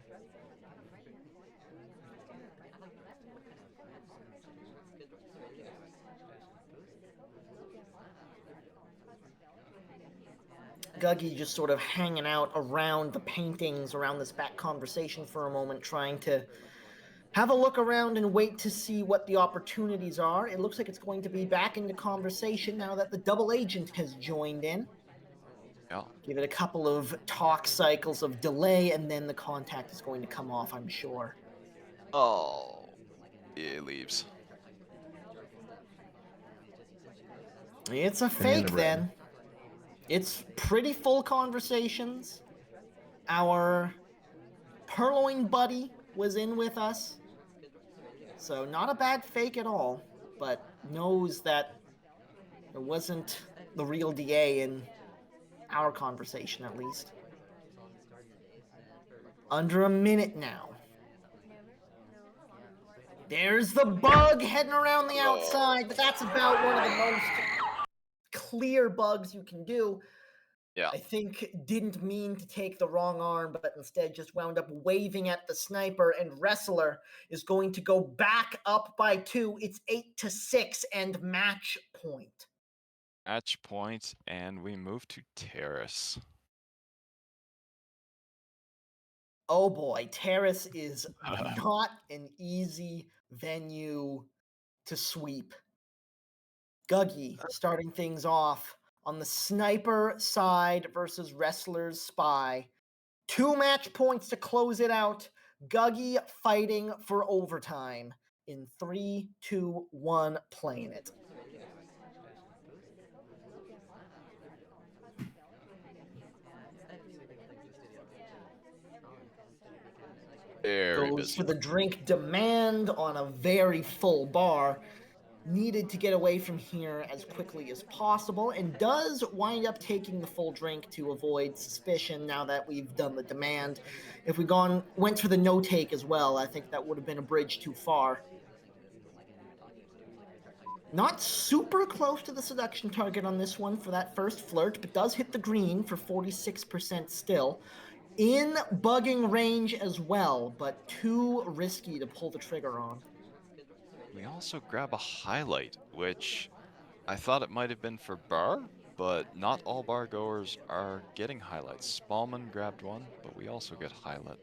Guggie just sort of hanging out around the paintings, around this back conversation for a moment, trying to have a look around and wait to see what the opportunities are. It looks like it's going to be back into conversation now that the double agent has joined in. Yeah. Give it a couple of talk cycles of delay, and then the contact is going to come off, I'm sure. Oh, it leaves. It's a fake then. It's pretty full conversations. Our purloin buddy was in with us. So not a bad fake at all, but knows that it wasn't the real DA in our conversation, at least. Under a minute now. There's the bug heading around the outside, but that's about one of the most clear bugs you can do. Yeah. I think didn't mean to take the wrong arm, but instead just wound up waving at the sniper, and Wrestler is going to go back up by 2. It's 8-6 and match point. Match point, and we move to Terrace. Oh boy, Terrace is not an easy venue to sweep. Guggie starting things off on the sniper side versus Wrestler's spy. 2 match points to close it out. Guggie fighting for overtime in 3, 2, 1, playing it. Very Goes busy. for the drink demand on a very full bar. Needed to get away from here as quickly as possible, and does wind up taking the full drink to avoid suspicion now that we've done the demand. If we went for the no take as well, I think that would have been a bridge too far. Not super close to the seduction target on this one for that first flirt, but does hit the green for 46% still. In bugging range as well, but too risky to pull the trigger on. We also grab a highlight, which I thought it might have been for bar, but not all bar goers are getting highlights. Spallman grabbed one, but we also get highlight.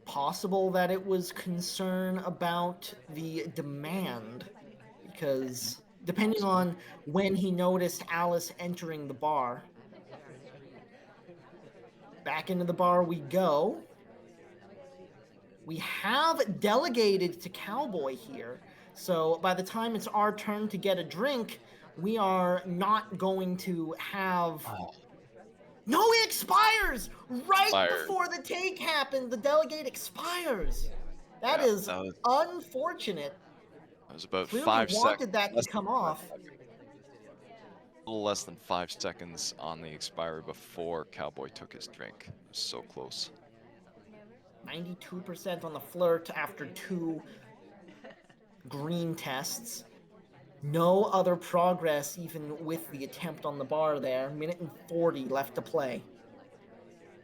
Possible that it was concern about the demand, because depending on when he noticed Alice entering the bar. Back into the bar we go. We have delegated to Cowboy here, so by the time it's our turn to get a drink, we are not going to have... No, it expires! Before the take happened, the delegate expires. That is unfortunate. It was about Clearly 5 seconds. wanted that to come off. A little less than 5 seconds on the expiry before Cowboy took his drink. So close. 92% on the flirt after 2 green tests. No other progress even with the attempt on the bar there. 1:40 left to play.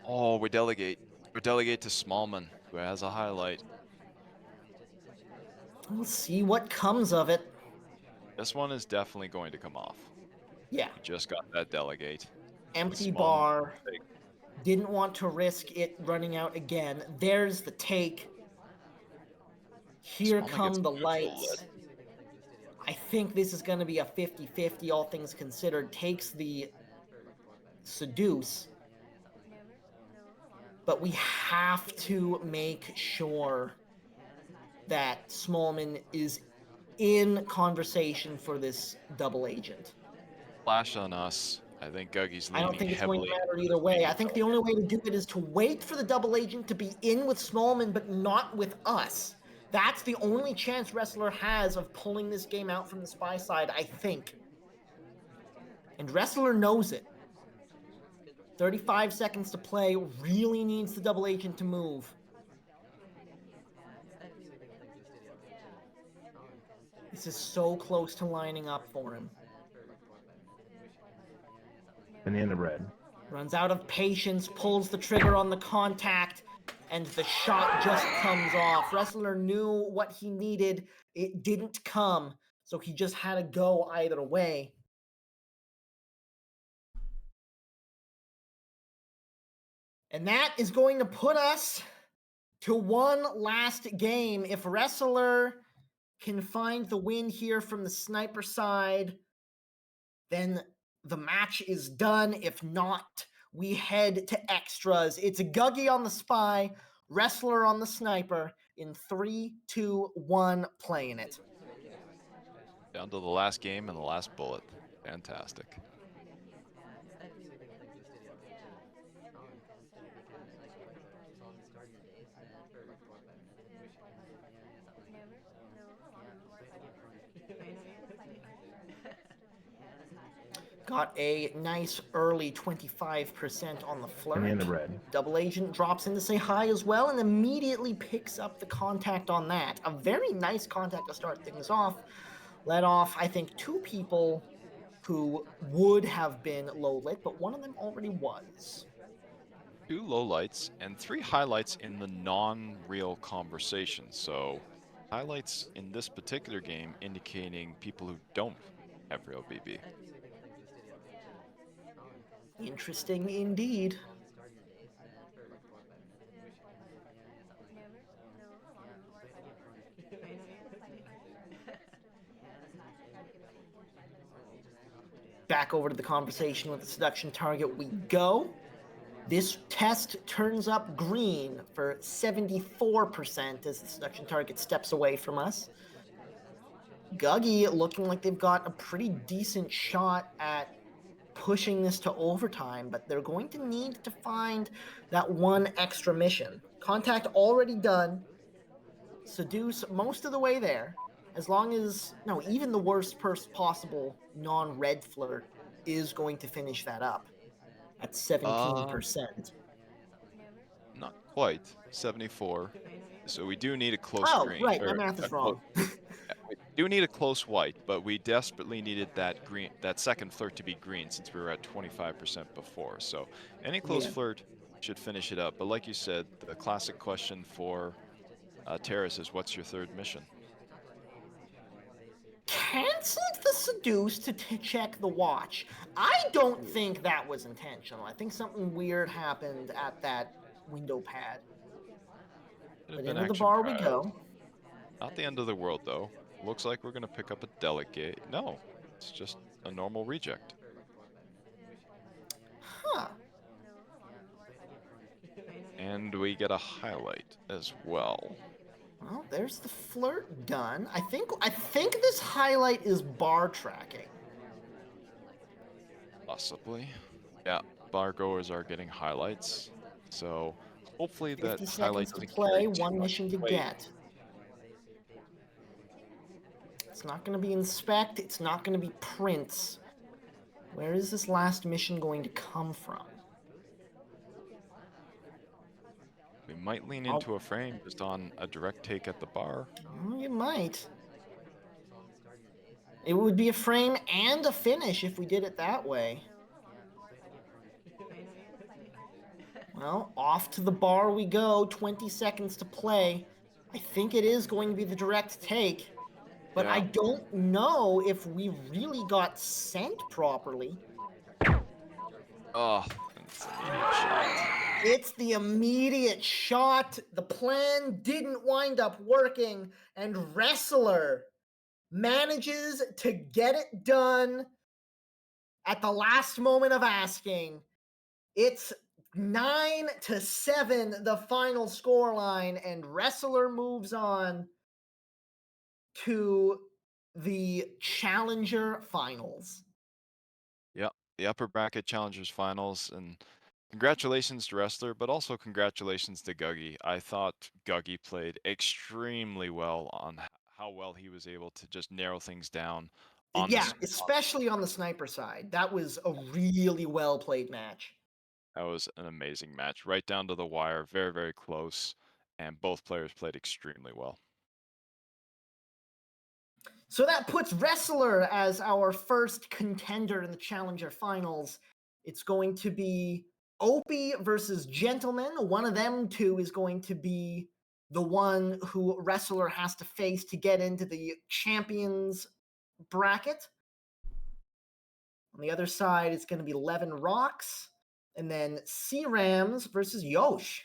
Oh, we delegate. We delegate to Smallman, who has a highlight. We'll see what comes of it. This one is definitely going to come off. Yeah. We just got that delegate. Empty Small bar. mistake. Didn't want to risk it running out again. There's the take. Here Smallman come gets the neutral lights. lit. I think this is going to be a 50-50, all things considered. Takes the seduce. But we have to make sure that Smallman is in conversation for this double agent. Flash on us. I think Guggie's I leaning don't think it's going to heavily. matter either way. I think the only way to do it is to wait for the double agent to be in with Smallman, but not with us. That's the only chance Wrestler has of pulling this game out from the spy side, I think. And Wrestler knows it. 35 seconds to play, really needs the double agent to move. This is so close to lining up for him. Banana bread. Runs out of patience, pulls the trigger on the contact, and the shot just comes off. Wrestler knew what he needed. It didn't come, so he just had to go either way. And that is going to put us to one last game. If Wrestler can find the win here from the sniper side, then the match is done. If not, we head to extras. It's a Guggie on the spy, Wrestler on the sniper in 3, 2, 1, playing it. Down to the last game and the last bullet. Fantastic. Got a nice early 25% on the flirt. Banana bread. Double agent drops in to say hi as well and immediately picks up the contact on that. A very nice contact to start things off. Let off, I think, 2 people who would have been low lit, but one of them already was. 2 lowlights and 3 highlights in the non-real conversation. So highlights in this particular game indicating people who don't have real BB. Interesting indeed. Back over to the conversation with the seduction target we go. This test turns up green for 74% as the seduction target steps away from us. Guggie looking like they've got a pretty decent shot at pushing this to overtime, but they're going to need to find that one extra mission. Contact already done. Seduce most of the way there. As long as, no, even the worst possible non-red flirt is going to finish that up at 17%. Not quite. 74. So we do need a close green. Right, my math is wrong. We do need a close white, but we desperately needed that green, that second flirt to be green since we were at 25% before. So any close flirt should finish it up. But like you said, the classic question for Terrace is, what's your third mission? Cancelled the seduce to check the watch. I don't think that was intentional. I think something weird happened at that window pad. But into the bar we go. Not the end of the world, though. Looks like we're going to pick up a delegate. No, it's just a normal reject. Huh. And we get a highlight as well. Well, there's the flirt done. I think this highlight is bar tracking. Possibly. Yeah, bar goers are getting highlights. So hopefully that 50 highlight seconds to doesn't play, carry too one much mission to weight. get. It's not going to be inspect, it's not going to be prints. Where is this last mission going to come from? We might lean into a frame just on a direct take at the bar. Oh, you might. It would be a frame and a finish if we did it that way. Well, off to the bar we go. 20 seconds to play. I think it is going to be the direct take, but I Yeah. don't know if we really got sent properly. Oh, it's an immediate shot. It's the immediate shot. The plan didn't wind up working, and Wrestler manages to get it done at the last moment of asking. It's 9-7, the final scoreline, and Wrestler moves on to the Challenger Finals. Yep, the upper bracket challengers finals, and congratulations to Wrestler, but also congratulations to Guggie. I thought Guggie played extremely well on how well he was able to just narrow things down on Yeah, especially on the sniper side. That was a really well played match. That was an amazing match, right down to the wire, very, very close, and both players played extremely well. So that puts Wrestler as our first contender in the Challenger Finals. It's going to be Opie versus Gentleman. One of them two is going to be the one who Wrestler has to face to get into the Champions bracket. On the other side, it's going to be Levin Rocks, and then C-Rams versus Yosh.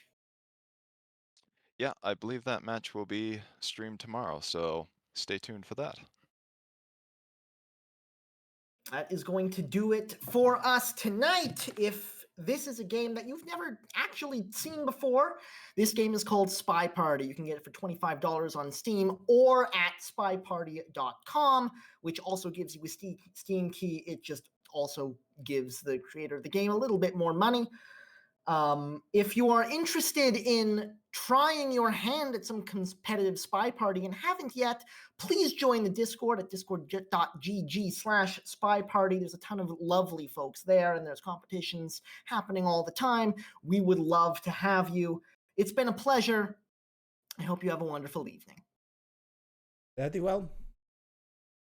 Yeah, I believe that match will be streamed tomorrow, so stay tuned for that. That is going to do it for us tonight. If this is a game that you've never actually seen before, this game is called SpyParty. You can get it for $25 on Steam or at spyparty.com, which also gives you a Steam key. It just also gives the creator of the game a little bit more money. If you are interested in trying your hand at some competitive SpyParty and haven't yet, please join the Discord at discord.gg/SpyParty. There's a ton of lovely folks there, and there's competitions happening all the time. We would love to have you. It's been a pleasure. I hope you have a wonderful evening. Very well.